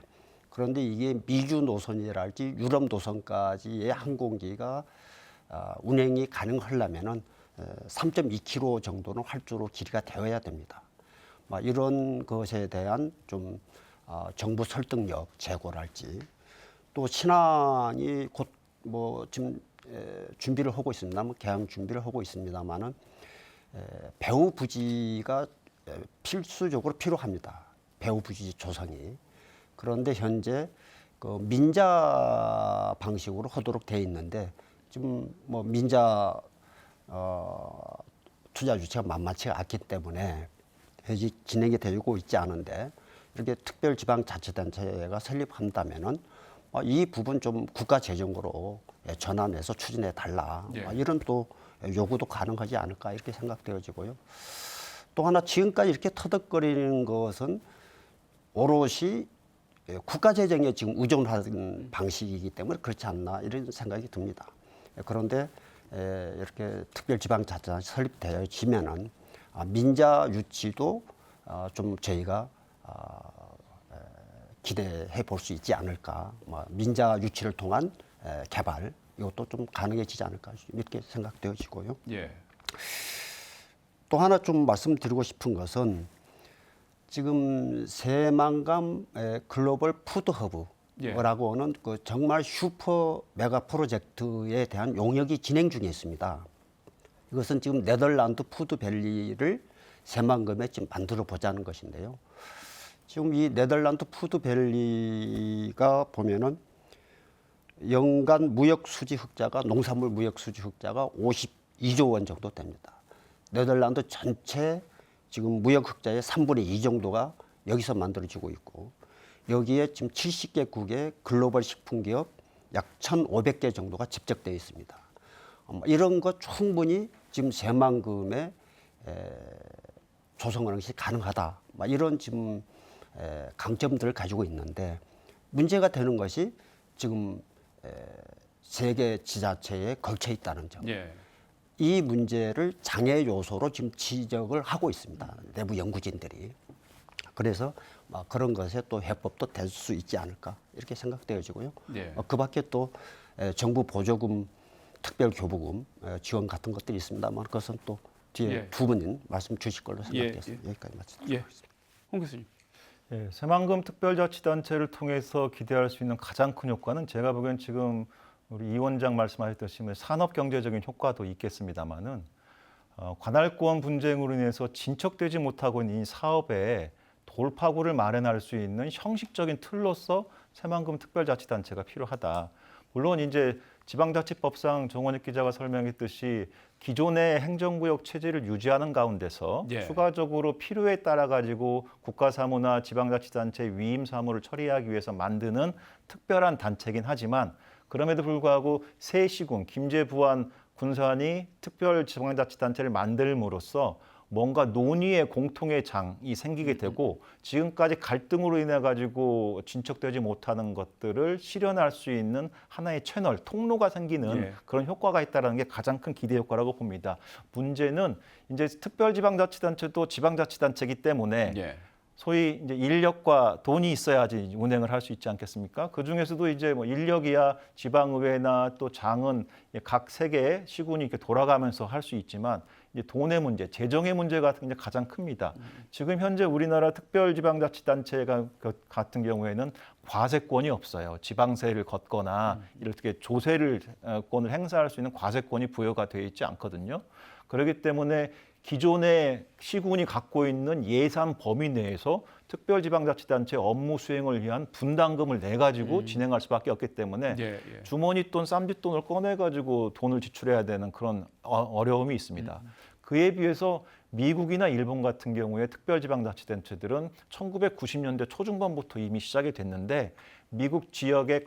그런데 이게 미주 노선이랄지 유럽 노선까지의 항공기가 운행이 가능하려면은 3.2km 정도는 활주로 길이가 되어야 됩니다. 이런 것에 대한 좀 정부 설득력 제고랄지 또 신안이 곧 뭐 지금 준비를 하고 있습니다. 개항 준비를 하고 있습니다만은 배후 부지가 필수적으로 필요합니다. 배후 부지 조성이. 그런데 현재 그 민자 방식으로 하도록 돼 있는데 지금 뭐 민자 투자 주체가 만만치가 않기 때문에 현재 진행이 되고 있지 않은데 이렇게 특별지방자치단체가 설립한다면은 이 부분 좀 국가 재정으로 전환해서 추진해 달라. 예. 이런 또 요구도 가능하지 않을까 이렇게 생각되어지고요. 또 하나 지금까지 이렇게 터득거리는 것은 오롯이 국가 재정에 지금 의존하는 방식이기 때문에 그렇지 않나 이런 생각이 듭니다. 그런데 이렇게 특별지방자치단체 설립되어지면은 민자 유치도 좀 저희가 기대해 볼 수 있지 않을까. 민자 유치를 통한 개발 이것도 좀 가능해지지 않을까 이렇게 생각되어지고요. 예. 또 하나 좀 말씀드리고 싶은 것은 지금 새만금 글로벌 푸드 허브라고 하는 그 정말 슈퍼 메가 프로젝트에 대한 용역이 진행 중에 있습니다. 이것은 지금 네덜란드 푸드밸리를 새만금에 지금 만들어 보자는 것인데요. 지금 이 네덜란드 푸드밸리가 보면은 연간 무역 수지 흑자가 농산물 무역 수지 흑자가 52조 원 정도 됩니다. 네덜란드 전체 지금 무역 흑자의 3분의 2 정도가 여기서 만들어지고 있고 여기에 지금 70개국의 글로벌 식품 기업 약 1,500개 정도가 집적되어 있습니다. 이런 것 충분히 지금 새만금에 조성하는 것이 가능하다. 이런 지금 강점들을 가지고 있는데 문제가 되는 것이 지금 세계 지자체에 걸쳐 있다는 점. 예. 이 문제를 장애 요소로 지금 지적을 하고 있습니다. 내부 연구진들이. 그래서 그런 것에 또 해법도 될 수 있지 않을까 이렇게 생각되어지고요. 예. 그 밖에 또 정부 보조금, 특별교부금 지원 같은 것들이 있습니다만 그것은 또 뒤에 예. 두 분이 말씀 주실 걸로 예, 생각되었습니다. 여기까지 마치도록 예. 하겠습니다. 홍 교수님. 예, 새만금 특별자치단체를 통해서 기대할 수 있는 가장 큰 효과는 제가 보기엔 지금 우리 이 원장 말씀하셨듯이 산업 경제적인 효과도 있겠습니다만은 관할권 분쟁으로 인해서 진척되지 못하고 있는 이 사업에 돌파구를 마련할 수 있는 형식적인 틀로서 새만금 특별자치단체가 필요하다. 물론 이제 지방자치법상 정원익 기자가 설명했듯이 기존의 행정구역 체제를 유지하는 가운데서 예. 추가적으로 필요에 따라 가지고 국가사무나 지방자치단체 위임 사무를 처리하기 위해서 만드는 특별한 단체이긴 하지만 그럼에도 불구하고 새 시군 김제부안 군산이 특별지방자치단체를 만들므로써 뭔가 논의의 공통의 장이 생기게 되고 지금까지 갈등으로 인해 가지고 진척되지 못하는 것들을 실현할 수 있는 하나의 채널, 통로가 생기는 예. 그런 효과가 있다는 게 가장 큰 기대 효과라고 봅니다. 문제는 이제 특별지방자치단체도 지방자치단체이기 때문에 예. 소위 이제 인력과 돈이 있어야지 운행을 할 수 있지 않겠습니까? 그 중에서도 이제 뭐 인력이야 지방의회나 또 장은 각 세계 시군이 이렇게 돌아가면서 할 수 있지만 이제 돈의 문제, 재정의 문제가 가장 큽니다. 지금 현재 우리나라 특별지방자치단체가 같은 경우에는 과세권이 없어요. 지방세를 걷거나 이렇게 조세권을 행사할 수 있는 과세권이 부여가 되어 있지 않거든요. 그렇기 때문에 기존의 시군이 갖고 있는 예산 범위 내에서 특별지방자치단체 업무 수행을 위한 분담금을 내 가지고 진행할 수밖에 없기 때문에 예. 예. 주머니 돈, 쌈짓돈을 꺼내 가지고 돈을 지출해야 되는 그런 어려움이 있습니다. 그에 비해서 미국이나 일본 같은 경우에 특별지방자치단체들은 1990년대 초중반부터 이미 시작이 됐는데 미국 지역의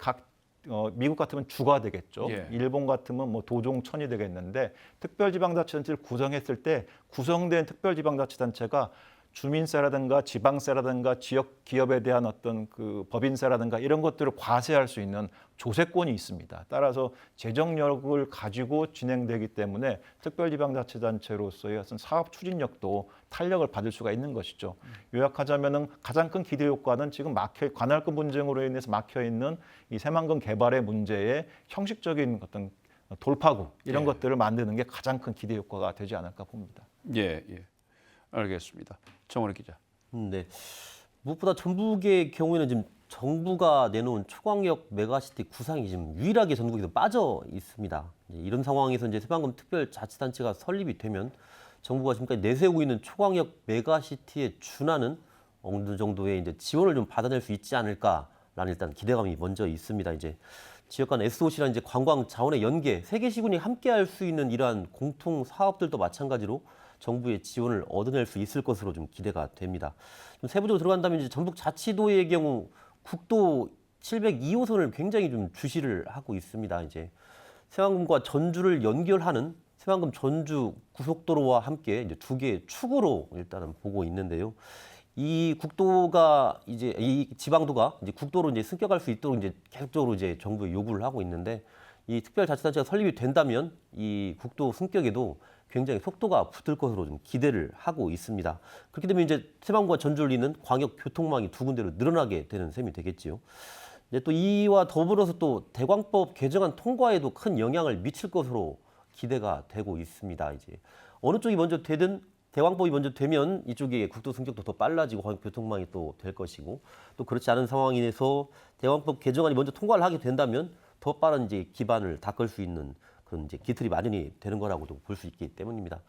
미국 같으면 주가 되겠죠. 예. 일본 같으면 뭐 도종천이 되겠는데 특별지방자치단체를 구성했을 때 구성된 특별지방자치단체가 주민세라든가 지방세라든가 지역 기업에 대한 어떤 그 법인세라든가 이런 것들을 과세할 수 있는 조세권이 있습니다. 따라서 재정력을 가지고 진행되기 때문에 특별지방자치단체로서의 어떤 사업 추진력도 탄력을 받을 수가 있는 것이죠. 요약하자면은 가장 큰 기대 효과는 지금 관할권 분쟁으로 인해서 막혀 있는 이 새만금 개발의 문제에 형식적인 어떤 돌파구 이런 예. 것들을 만드는 게 가장 큰 기대 효과가 되지 않을까 봅니다. 예. 예. 알겠습니다. 정원익 기자. 네. 무엇보다 전북의 경우에는 지금 정부가 내놓은 초광역 메가시티 구상이 지금 유일하게 전국에서 빠져 있습니다. 이런 상황에서 이제 새만금 특별자치단체가 설립이 되면 정부가 지금까지 내세우고 있는 초광역 메가시티에 준하는 어느 정도의 이제 지원을 좀 받아낼 수 있지 않을까라는 일단 기대감이 먼저 있습니다. 이제 지역 간 SOC랑 이제 관광 자원의 연계, 세계 시군이 함께할 수 있는 이러한 공통 사업들도 마찬가지로 정부의 지원을 얻어낼 수 있을 것으로 좀 기대가 됩니다. 좀 세부적으로 들어간다면 이제 전북 자치도의 경우 국도 702호선을 굉장히 좀 주시를 하고 있습니다. 이제 새만금과 전주를 연결하는 새만금 전주 고속도로와 함께 이제 두 개의 축으로 일단은 보고 있는데요. 이 국도가 이제 이 지방도가 이제 국도로 이제 승격할 수 있도록 이제 계속적으로 이제 정부에 요구를 하고 있는데 이 특별자치단체가 설립이 된다면 이 국도 승격에도 굉장히 속도가 붙을 것으로 좀 기대를 하고 있습니다. 그렇게 되면 이제 새만금과 전주를 잇는 광역 교통망이 두 군데로 늘어나게 되는 셈이 되겠지요. 이제 또 이와 더불어서 또 대광법 개정안 통과에도 큰 영향을 미칠 것으로 기대가 되고 있습니다. 이제 어느 쪽이 먼저 되든 대광법이 먼저 되면 이쪽에 국도 승격도 더 빨라지고 광역 교통망이 또 될 것이고 또 그렇지 않은 상황에서 대광법 개정안이 먼저 통과를 하게 된다면 더 빠른 이제 기반을 닦을 수 있는 그런 이제 기틀이 마련이 되는 거라고도 볼 수 있기 때문입니다.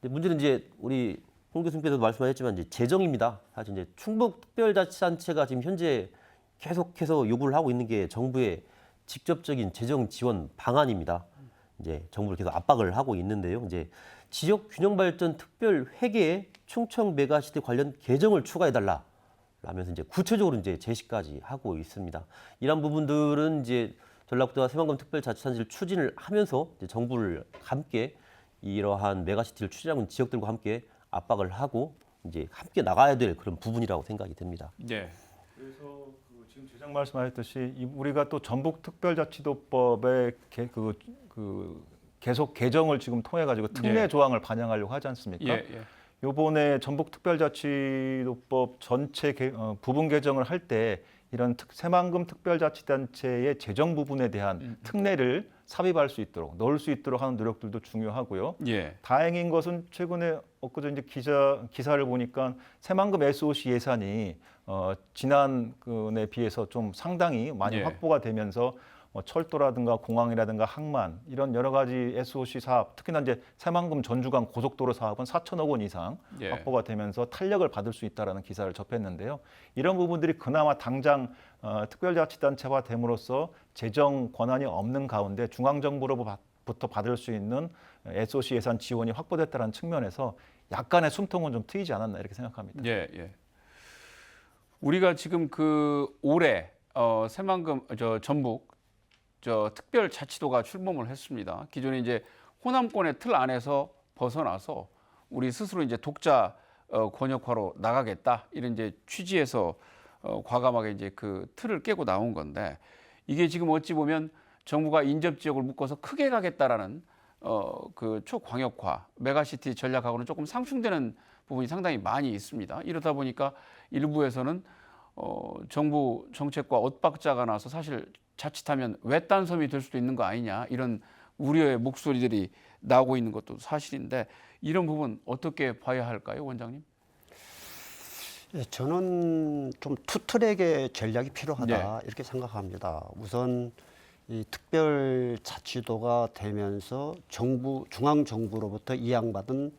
근데 문제는 이제 우리 홍 교수님께서도 말씀하셨지만 이제 재정입니다. 사실 이제 충북특별자치단체가 지금 현재 계속해서 요구를 하고 있는 게 정부의 직접적인 재정 지원 방안입니다. 이제 정부를 계속 압박을 하고 있는데요. 이제 지역 균형 발전 특별 회계에 충청 메가시티 관련 개정을 추가해달라. 라면서 이제 구체적으로 이제 제시까지 하고 있습니다. 이런 부분들은 이제 전라북도와 새만금 특별자치단체를 추진을 하면서 이제 정부를 함께 이러한 메가시티를 추진하고 있는 지역들과 함께 압박을 하고 이제 함께 나가야 될 그런 부분이라고 생각이 됩니다. 예. 그래서 지금 재장 말씀하셨듯이 우리가 또 전북특별자치도법의 계속 개정을 지금 통해 가지고 특례 예. 조항을 반영하려고 하지 않습니까? 예. 예. 요번에 전북특별자치도법 전체 부분 개정을 할 때 이런 새만금 특별자치단체의 재정 부분에 대한 특례를 삽입할 수 있도록 넣을 수 있도록 하는 노력들도 중요하고요. 예. 다행인 것은 최근에 엊그제 이제 기사를 보니까 새만금 SOC 예산이 지난해 비해서 좀 상당히 많이 예. 확보가 되면서 철도라든가 공항이라든가 항만 이런 여러 가지 SOC 사업, 특히나 이제 새만금 전주간 고속도로 사업은 4천억 원 이상 예. 확보가 되면서 탄력을 받을 수 있다라는 기사를 접했는데요. 이런 부분들이 그나마 당장 특별자치단체화 됨으로써 재정 권한이 없는 가운데 중앙정부로부터 받을 수 있는 SOC 예산 지원이 확보됐다는 측면에서 약간의 숨통은 좀 트이지 않았나 이렇게 생각합니다. 예. 예. 우리가 지금 올해 새만금 전북 특별자치도가 출범을 했습니다. 기존에 이제 호남권의 틀 안에서 벗어나서 우리 스스로 이제 독자 권역화로 나가겠다 이런 이제 취지에서 과감하게 이제 그 틀을 깨고 나온 건데 이게 지금 어찌 보면 정부가 인접 지역을 묶어서 크게 가겠다라는 그 초광역화 메가시티 전략하고는 조금 상충되는 부분이 상당히 많이 있습니다. 이러다 보니까 일부에서는 정부 정책과 엇박자가 나서 사실 자칫하면 외딴섬이 될 수도 있는 거 아니냐 이런 우려의 목소리들이 나오고 있는 것도 사실인데 이런 부분 어떻게 봐야 할까요, 원장님? 예, 저는 좀 투트랙의 전략이 필요하다 네. 이렇게 생각합니다. 우선 이 특별자치도가 되면서 중앙 정부로부터 이양받은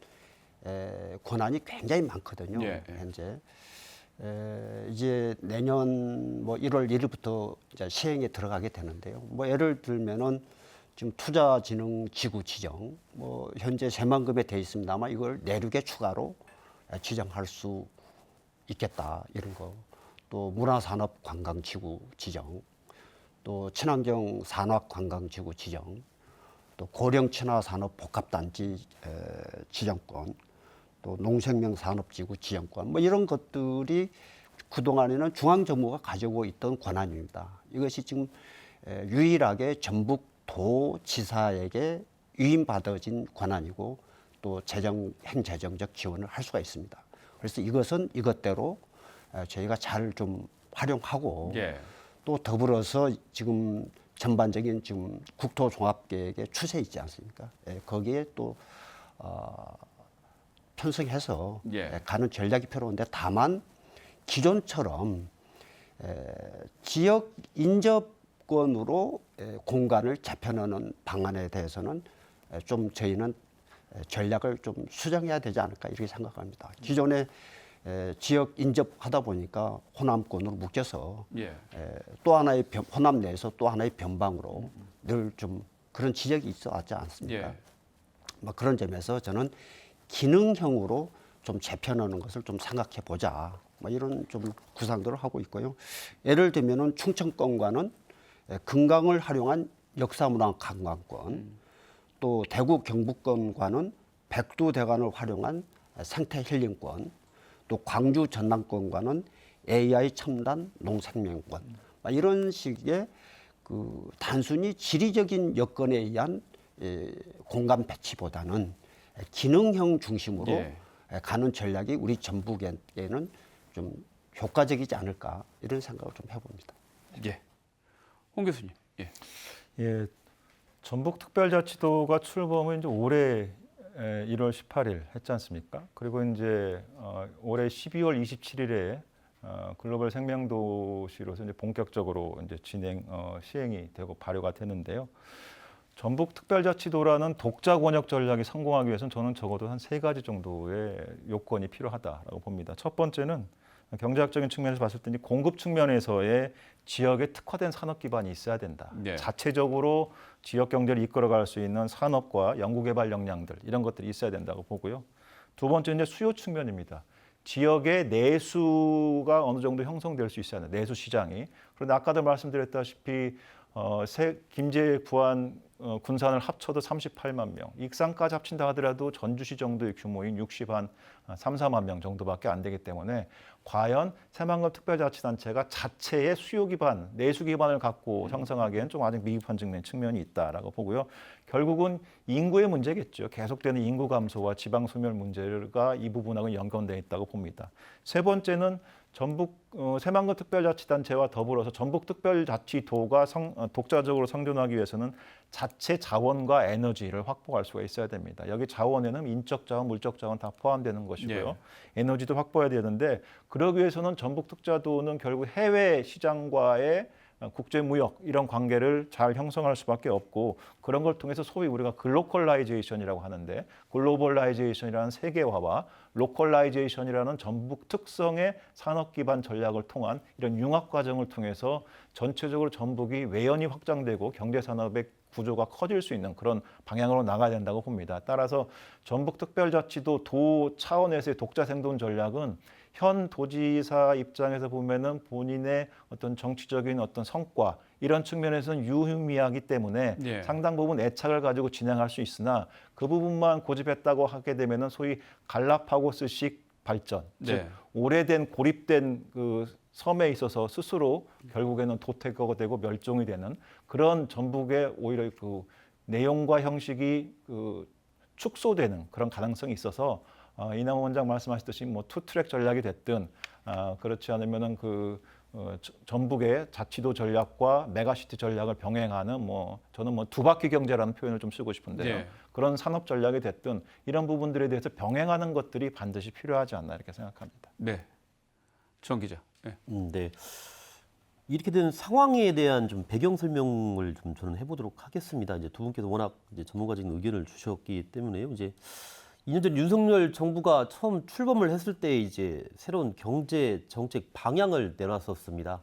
권한이 굉장히 많거든요. 예, 예. 현재 이제 내년 뭐 1월 1일부터 이제 시행에 들어가게 되는데요. 뭐 예를 들면은 지금 투자진흥지구 지정, 뭐 현재 새만금에 돼 있습니다만 이걸 내륙에 추가로 지정할 수 있겠다 이런 거. 또 문화산업관광지구 지정, 또 친환경 산업관광지구 지정, 또 고령친화산업복합단지 지정권. 또 농생명산업지구 지정권 뭐 이런 것들이 그동안에는 중앙정부가 가지고 있던 권한입니다. 이것이 지금 유일하게 전북도지사에게 위임받아진 권한이고 또 행재정적 지원을 할 수가 있습니다. 그래서 이것은 이것대로 저희가 잘 좀 활용하고 예. 또 더불어서 지금 전반적인 지금 국토종합계획의 추세 있지 않습니까? 거기에 또 편성해서 예. 가는 전략이 필요한데 다만 기존처럼 지역 인접권으로 공간을 재편하는 방안에 대해서는 좀 저희는 전략을 좀 수정해야 되지 않을까 이렇게 생각합니다. 기존에 지역 인접하다 보니까 호남권으로 묶여서 예. 또 하나의 호남 내에서 또 하나의 변방으로 늘 좀 그런 지적이 있어 왔지 않습니까? 예. 뭐 그런 점에서 저는 기능형으로 좀 재편하는 것을 좀 생각해 보자 뭐 이런 좀 구상들을 하고 있고요. 예를 들면은 충청권과는 금강을 활용한 역사문화 관광권, 또 대구 경북권과는 백두대간을 활용한 생태 힐링권, 또 광주 전남권과는 AI 첨단 농생명권, 이런 식의 그 단순히 지리적인 여건에 의한 공간 배치보다는 기능형 중심으로 예. 가는 전략이 우리 전북에는 좀 효과적이지 않을까 이런 생각을 좀 해봅니다. 예. 홍 교수님. 예. 예, 전북특별자치도가 출범을 이제 올해 1월 18일 했지 않습니까? 그리고 이제 올해 12월 27일에 글로벌 생명도시로서 이제 본격적으로 이제 시행이 되고 발효가 되는데요. 전북특별자치도라는 독자 권역 전략이 성공하기 위해서는 저는 적어도 한 3가지 정도의 요건이 필요하다라고 봅니다. 첫 번째는 경제학적인 측면에서 봤을 때 공급 측면에서의 지역에 특화된 산업 기반이 있어야 된다. 네. 자체적으로 지역 경제를 이끌어갈 수 있는 산업과 연구개발 역량들 이런 것들이 있어야 된다고 보고요. 두 번째는 이제 수요 측면입니다. 지역의 내수가 어느 정도 형성될 수 있어야 한다. 내수 시장이. 그런데 아까도 말씀드렸다시피 김제, 부안, 군산을 합쳐도 38만 명, 익산까지 합친다 하더라도 전주시 정도의 규모인 3~4만 명 정도밖에 안 되기 때문에 과연 새만금 특별자치단체가 자체의 수요 기반, 내수 기반을 갖고 형성하기엔 좀 아직 미흡한 측면이 있다라고 보고요. 결국은 인구의 문제겠죠. 계속되는 인구 감소와 지방 소멸 문제가 이 부분하고 연관되어 있다고 봅니다. 세 번째는 새만금 특별자치단체와 더불어서 전북특별자치도가 독자적으로 생존하기 위해서는 자체 자원과 에너지를 확보할 수가 있어야 됩니다. 여기 자원에는 인적 자원, 물적 자원 다 포함되는 것이고요. 네. 에너지도 확보해야 되는데 그러기 위해서는 전북특자도는 결국 해외 시장과의 국제무역 이런 관계를 잘 형성할 수밖에 없고 그런 걸 통해서 소위 우리가 글로컬라이제이션이라고 하는데 글로벌라이제이션이라는 세계화와 로컬라이제이션이라는 전북 특성의 산업 기반 전략을 통한 이런 융합 과정을 통해서 전체적으로 전북이 외연이 확장되고 경제 산업의 구조가 커질 수 있는 그런 방향으로 나가야 된다고 봅니다. 따라서 전북특별자치도 도 차원에서의 독자 생존 전략은 현 도지사 입장에서 보면은 본인의 어떤 정치적인 어떤 성과 이런 측면에서는 유의미하기 때문에 예. 상당 부분 애착을 가지고 진행할 수 있으나 그 부분만 고집했다고 하게 되면은 소위 갈라파고스식 발전, 네. 즉 오래된 고립된 그 섬에 있어서 스스로 결국에는 도태가 되고 멸종이 되는 그런 전북의 오히려 그 내용과 형식이 그 축소되는 그런 가능성이 있어서 이남호 원장 말씀하셨듯이 뭐 투트랙 전략이 됐든 그렇지 않으면은 전북의 자치도 전략과 메가시티 전략을 병행하는 저는 두 바퀴 경제라는 표현을 좀 쓰고 싶은데요. 네. 그런 산업 전략이 됐든 이런 부분들에 대해서 병행하는 것들이 반드시 필요하지 않나 이렇게 생각합니다. 네. 정 기자. 네. 네. 이렇게 된 상황에 대한 좀 배경 설명을 좀 저는 해보도록 하겠습니다. 이제 두 분께서 워낙 이제 전문가적인 의견을 주셨기 때문에요. 이제 2년 전 윤석열 정부가 처음 출범을 했을 때 이제 새로운 경제 정책 방향을 내놨었습니다.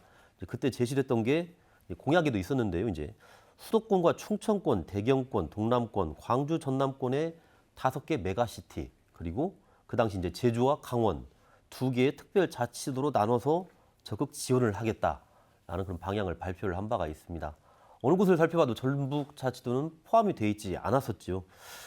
그때 제시됐던 게 공약에도 있었는데요. 이제 수도권과 충청권, 대경권, 동남권, 광주, 전남권의 5개 메가시티 그리고 그 당시 이제 제주와 강원 2개의 특별자치도로 나눠서 적극 지원을 하겠다라는 그런 방향을 발표를 한 바가 있습니다. 어느 곳을 살펴봐도 전북자치도는 포함이 돼 있지 않았었죠.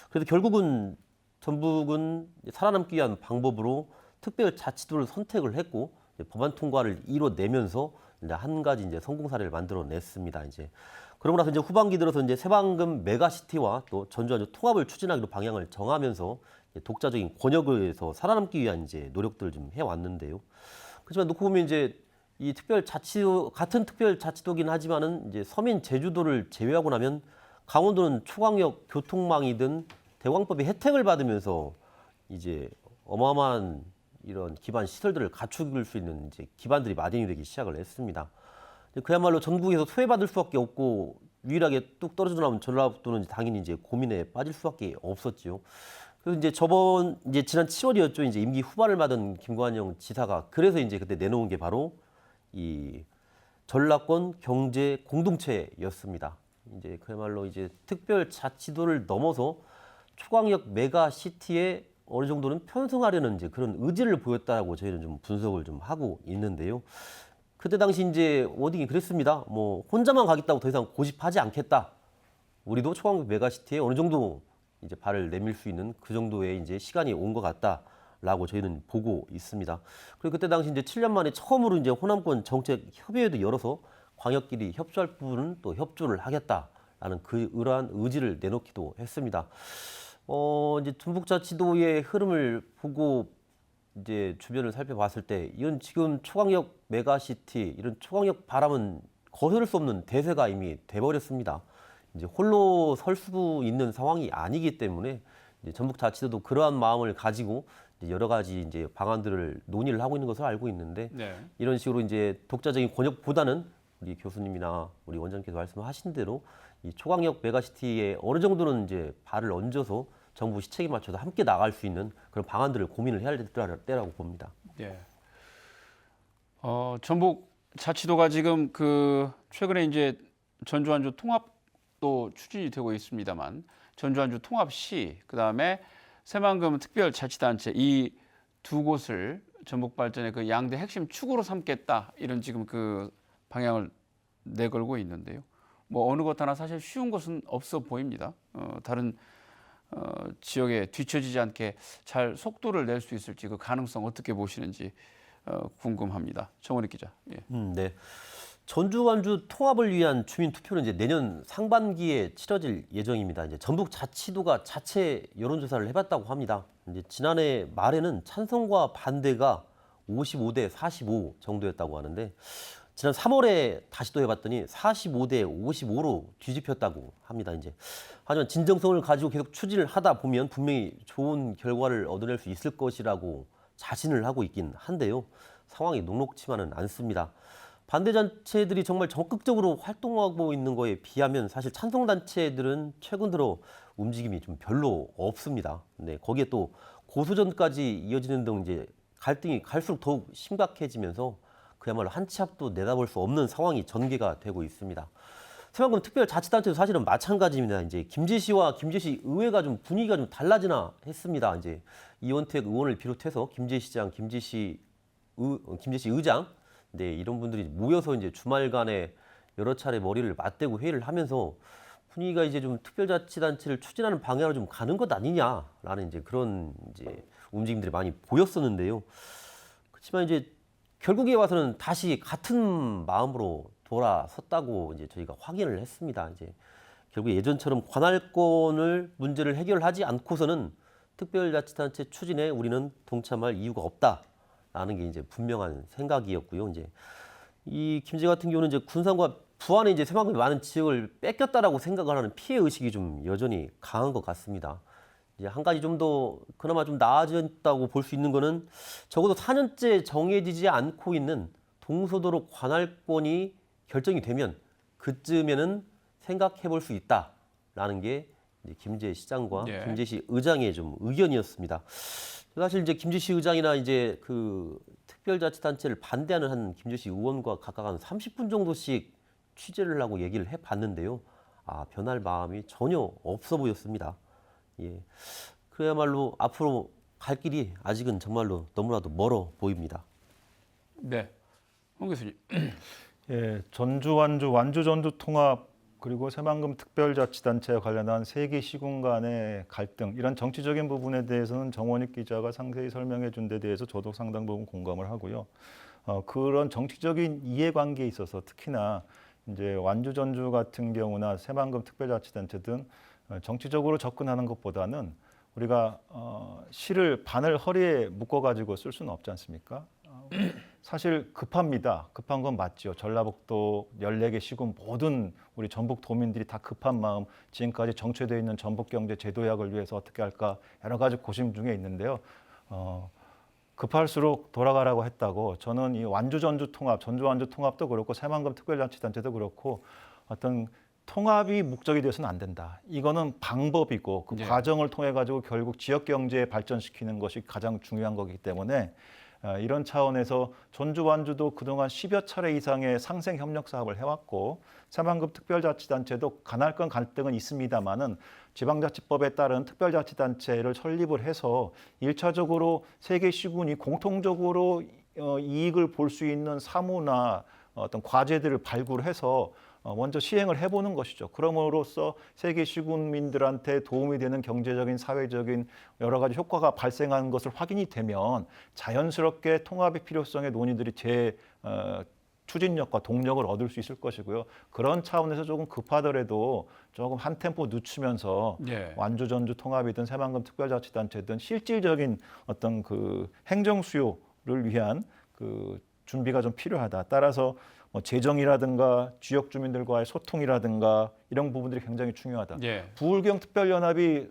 그래서 결국은 전북은 살아남기 위한 방법으로 특별자치도를 선택을 했고 법안 통과를 이뤄내면서 이제 한 가지 이제 성공 사례를 만들어냈습니다. 이제 그러고 나서 이제 후반기 들어서 이제 새만금 메가시티와 또 전주와 통합을 추진하기로 방향을 정하면서 독자적인 권역에서 살아남기 위한 이제 노력들을 좀 해왔는데요. 그렇지만 놓고 보면 이제 이 특별자치도 같은 특별자치도긴 하지만은 이제 서민 제주도를 제외하고 나면 강원도는 초광역 교통망이든 대광법의 혜택을 받으면서 이제 어마어마한 이런 기반 시설들을 갖출 수 있는 이제 기반들이 마련이 되기 시작을 했습니다. 그야말로 전국에서 소외받을 수밖에 없고 유일하게 뚝 떨어져 나온 전라도는 당연히 이제 고민에 빠질 수밖에 없었죠. 그래서 이제 지난 7월이었죠. 이제 임기 후반을 맞은 김관영 지사가 그래서 이제 그때 내놓은 게 바로 이 전라권 경제 공동체였습니다. 이제 그야말로 이제 특별자치도를 넘어서 초광역 메가시티의 어느 정도는 편승하려는 이제 그런 의지를 보였다라고 저희는 좀 분석을 좀 하고 있는데요. 그때 당시 이제 워딩이 그랬습니다. 뭐 혼자만 가겠다고 더 이상 고집하지 않겠다. 우리도 초강력 메가시티에 어느 정도 이제 발을 내밀 수 있는 그 정도의 이제 시간이 온 것 같다라고 저희는 보고 있습니다. 그리고 그때 당시 이제 7년 만에 처음으로 이제 호남권 정책 협의회도 열어서 광역끼리 협조할 부분은 또 협조를 하겠다라는 그러한 의지를 내놓기도 했습니다. 이제 전북자치도의 흐름을 보고 이제 주변을 살펴봤을 때 이건 지금 초강력 메가시티 이런 초강력 바람은 거스를 수 없는 대세가 이미 돼버렸습니다. 이제 홀로 설 수 있는 상황이 아니기 때문에 이제 전북자치도도 그러한 마음을 가지고 이제 여러 가지 이제 방안들을 논의를 하고 있는 것으로 알고 있는데 네. 이런 식으로 이제 독자적인 권역보다는 우리 교수님이나 우리 원장님께서 말씀하신 대로 이 초강력 메가시티에 어느 정도는 이제 발을 얹어서 정부 시책에 맞춰서 함께 나갈 수 있는 그런 방안들을 고민을 해야 될 때라고 봅니다. 예. 전북 자치도가 지금 그 최근에 이제 전주 완주 통합도 추진이 되고 있습니다만 전주 완주 통합시 그다음에 새만금 특별자치단체 이 두 곳을 전북 발전의 그 양대 핵심 축으로 삼겠다 이런 지금 그 방향을 내걸고 있는데요. 뭐 어느 것 하나 사실 쉬운 것은 없어 보입니다. 다른 지역에 뒤처지지 않게 잘 속도를 낼 수 있을지 그 가능성 어떻게 보시는지 궁금합니다. 정원익 기자. 예. 네. 전주 완주 통합을 위한 주민 투표는 이제 내년 상반기에 치러질 예정입니다. 이제 전북 자치도가 자체 여론조사를 해봤다고 합니다. 이제 지난해 말에는 찬성과 반대가 55대 45 정도였다고 하는데 지난 3월에 다시 또 해봤더니 45대 55로 뒤집혔다고 합니다. 이제 하지만 진정성을 가지고 계속 추진을 하다 보면 분명히 좋은 결과를 얻어낼 수 있을 것이라고 자신을 하고 있긴 한데요. 상황이 녹록치만은 않습니다. 반대 단체들이 정말 적극적으로 활동하고 있는 거에 비하면 사실 찬성 단체들은 최근 들어 움직임이 좀 별로 없습니다. 네, 거기에 또 고소전까지 이어지는 등 이제 갈등이 갈수록 더욱 심각해지면서 그야말로 한 치 앞도 내다볼 수 없는 상황이 전개가 되고 있습니다. 새만금 특별자치단체도 사실은 마찬가지입니다. 이제 김제시와 김제시 의회가 좀 분위기가 좀 달라지나 했습니다. 이제 이원택 의원을 비롯해서 김제시장, 김제시 의장, 네, 이런 분들이 모여서 이제 주말간에 여러 차례 머리를 맞대고 회의를 하면서 분위기가 이제 좀 특별자치단체를 추진하는 방향으로 좀 가는 것 아니냐라는 이제 그런 이제 움직임들이 많이 보였었는데요. 그렇지만 이제 결국에 와서는 다시 같은 마음으로 돌아섰다고 이제 저희가 확인을 했습니다. 이제 결국 예전처럼 관할권을 문제를 해결하지 않고서는 특별자치단체 추진에 우리는 동참할 이유가 없다라는 게 이제 분명한 생각이었고요. 이제 이 김제 같은 경우는 이제 군산과 부안에 이제 새만금이 많은 지역을 뺏겼다라고 생각을 하는 피해 의식이 좀 여전히 강한 것 같습니다. 이제 한 가지 좀 더 그나마 좀 나아졌다고 볼 수 있는 거는 적어도 4년째 정해지지 않고 있는 동서도로 관할권이 결정이 되면 그쯤에는 생각해 볼 수 있다라는 게 이제 김제 시장과 예. 김제시 의장의 좀 의견이었습니다. 사실 이제 김제시 의장이나 이제 그 특별자치단체를 반대하는 한 김제시 의원과 각각 한 30분 정도씩 취재를 하고 얘기를 해봤는데요. 변할 마음이 전혀 없어 보였습니다. 예, 그야말로 앞으로 갈 길이 아직은 정말로 너무나도 멀어 보입니다. 네. 홍 교수님. 예, 전주 완주, 완주 전주 통합 그리고 새만금 특별자치단체와 관련한 세 개 시군 간의 갈등 이런 정치적인 부분에 대해서는 정원익 기자가 상세히 설명해 준 데 대해서 저도 상당 부분 공감을 하고요. 그런 정치적인 이해관계에 있어서 특히나 이제 완주 전주 같은 경우나 새만금 특별자치단체 등 정치적으로 접근하는 것보다는 우리가 실을 바늘 허리에 묶어가지고 쓸 수는 없지 않습니까? 사실 급합니다. 급한 건 맞죠. 전라북도 14개 시군 모든 우리 전북 도민들이 다 급한 마음 지금까지 정체되어 있는 전북경제 제도약을 위해서 어떻게 할까 여러 가지 고심 중에 있는데요. 급할수록 돌아가라고 했다고 저는 이 완주 전주 통합, 전주 완주 통합도 그렇고 새만금 특별자치단체도 그렇고 어떤 통합이 목적이 되어서는 안 된다. 이거는 방법이고 그 네. 과정을 통해 가지고 결국 지역 경제에 발전시키는 것이 가장 중요한 거기 때문에 이런 차원에서 전주 완주도 그동안 10여 차례 이상의 상생 협력 사업을 해왔고 새만금 특별자치단체도 간할건 갈등은 있습니다만은 지방자치법에 따른 특별자치단체를 설립을 해서 1차적으로 세계 시군이 공통적으로 이익을 볼 수 있는 사무나 어떤 과제들을 발굴해서 먼저 시행을 해보는 것이죠. 그럼으로써 세계 시군민들한테 도움이 되는 경제적인, 사회적인 여러 가지 효과가 발생하는 것을 확인이 되면 자연스럽게 통합의 필요성의 논의들이 추진력과 동력을 얻을 수 있을 것이고요. 그런 차원에서 조금 급하더라도 조금 한 템포 늦추면서 예. 완주 전주 통합이든 새만금 특별자치단체든 실질적인 어떤 그 행정 수요를 위한 그 준비가 좀 필요하다. 따라서 뭐 재정이라든가 지역 주민들과의 소통이라든가 이런 부분들이 굉장히 중요하다. 예. 부울경 특별연합이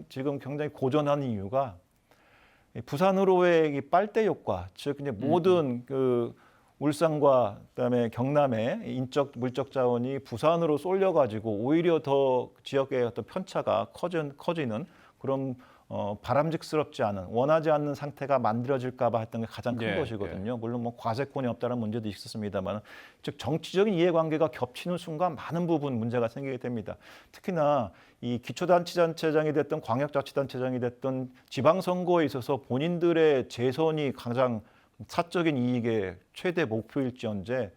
지금 굉장히 고전하는 이유가 부산으로의 이 빨대 효과, 즉 이제 모든 그 울산과 그다음에 경남의 인적 물적 자원이 부산으로 쏠려가지고 오히려 더 지역의 어떤 편차가 커지는 그런 바람직스럽지 않은 원하지 않는 상태가 만들어질까봐 했던 게 가장 큰 예, 것이거든요. 물론 뭐 과세권이 없다는 문제도 있었습니다만, 즉 정치적인 이해관계가 겹치는 순간 많은 부분 문제가 생기게 됩니다. 특히나 이 기초자치단체장이 됐든 광역자치단체장이 됐든 지방선거에 있어서 본인들의 재선이 가장 사적인 이익의 최대 목표일지언정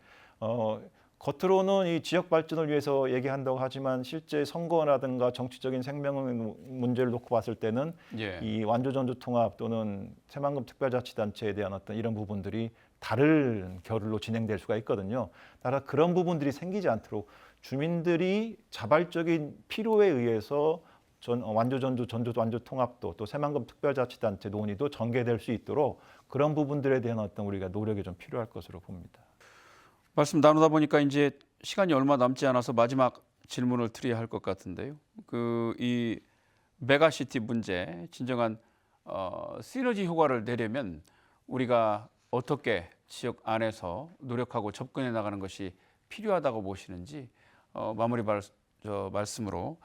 겉으로는 이 지역 발전을 위해서 얘기한다고 하지만 실제 선거라든가 정치적인 생명 문제를 놓고 봤을 때는 예. 이 완주 전주 통합 또는 새만금 특별자치단체에 대한 어떤 이런 부분들이 다른 결로 진행될 수가 있거든요. 따라 그런 부분들이 생기지 않도록 주민들이 자발적인 필요에 의해서 완주 전주 완주 통합도 또 새만금 특별자치단체 논의도 전개될 수 있도록 그런 부분들에 대한 어떤 우리가 노력이 좀 필요할 것으로 봅니다. 말씀 나누다 보니까 이제 시간이 얼마 남지 않아서 마지막 질문을 드려야 할 것 같은데요. 이 메가시티 문제 진정한 시너지 효과를 내려면 우리가 어떻게 지역 안에서 노력하고 접근해 나가는 것이 필요하다고 보시는지 마무리 말씀으로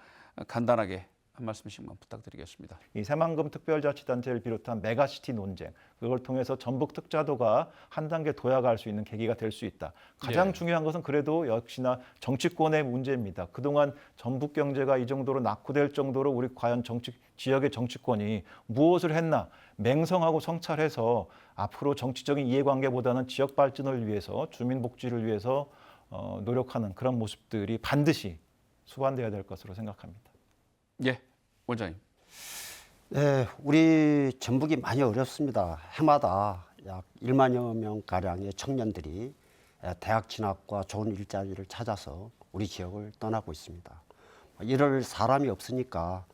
간단하게 한 말씀씩만 부탁드리겠습니다. 이 새만금 특별자치단체를 비롯한 메가시티 논쟁, 그걸 통해서 전북 특자도가 한 단계 도약할 수 있는 계기가 될 수 있다. 가장 예. 중요한 것은 그래도 역시나 정치권의 문제입니다. 그동안 전북 경제가 이 정도로 낙후될 정도로 우리 과연 지역의 정치권이 무엇을 했나 맹성하고 성찰해서 앞으로 정치적인 이해관계보다는 지역 발전을 위해서 주민 복지를 위해서 노력하는 그런 모습들이 반드시 수반돼야 될 것으로 생각합니다. 예, 원장님. 네, 우리 전북이 많이 어렵습니다. 해마다 약 1만여 명 가량의 청년들이 대학 진학과 좋은 일자리를 찾아서 우리 지역을 떠나고 있습니다. 이럴 사람이 없으니까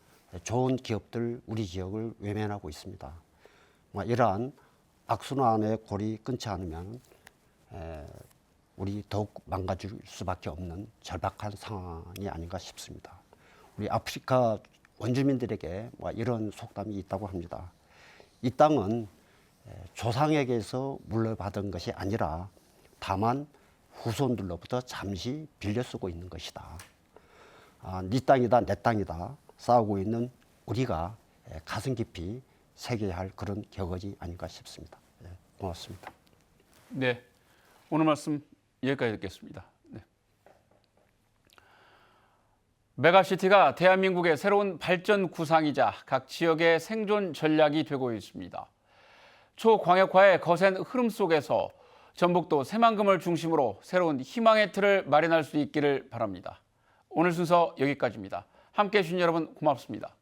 좋은 기업들 우리 지역을 외면하고 있습니다. 이러한 악순환의 골이 끊지 않으면 우리 더욱 망가질 수밖에 없는 절박한 상황이 아닌가 싶습니다. 우리 아프리카 원주민들에게 이런 속담이 있다고 합니다. 이 땅은 조상에게서 물려받은 것이 아니라 다만 후손들로부터 잠시 빌려 쓰고 있는 것이다. 네 땅이다 내 땅이다 싸우고 있는 우리가 가슴 깊이 새겨야 할 그런 격언이 아닌가 싶습니다. 고맙습니다. 네, 오늘 말씀 여기까지 듣겠습니다. 네. 메가시티가 대한민국의 새로운 발전 구상이자 각 지역의 생존 전략이 되고 있습니다. 초광역화의 거센 흐름 속에서 전북도 새만금을 중심으로 새로운 희망의 틀을 마련할 수 있기를 바랍니다. 오늘 순서 여기까지입니다. 함께해 주신 여러분 고맙습니다.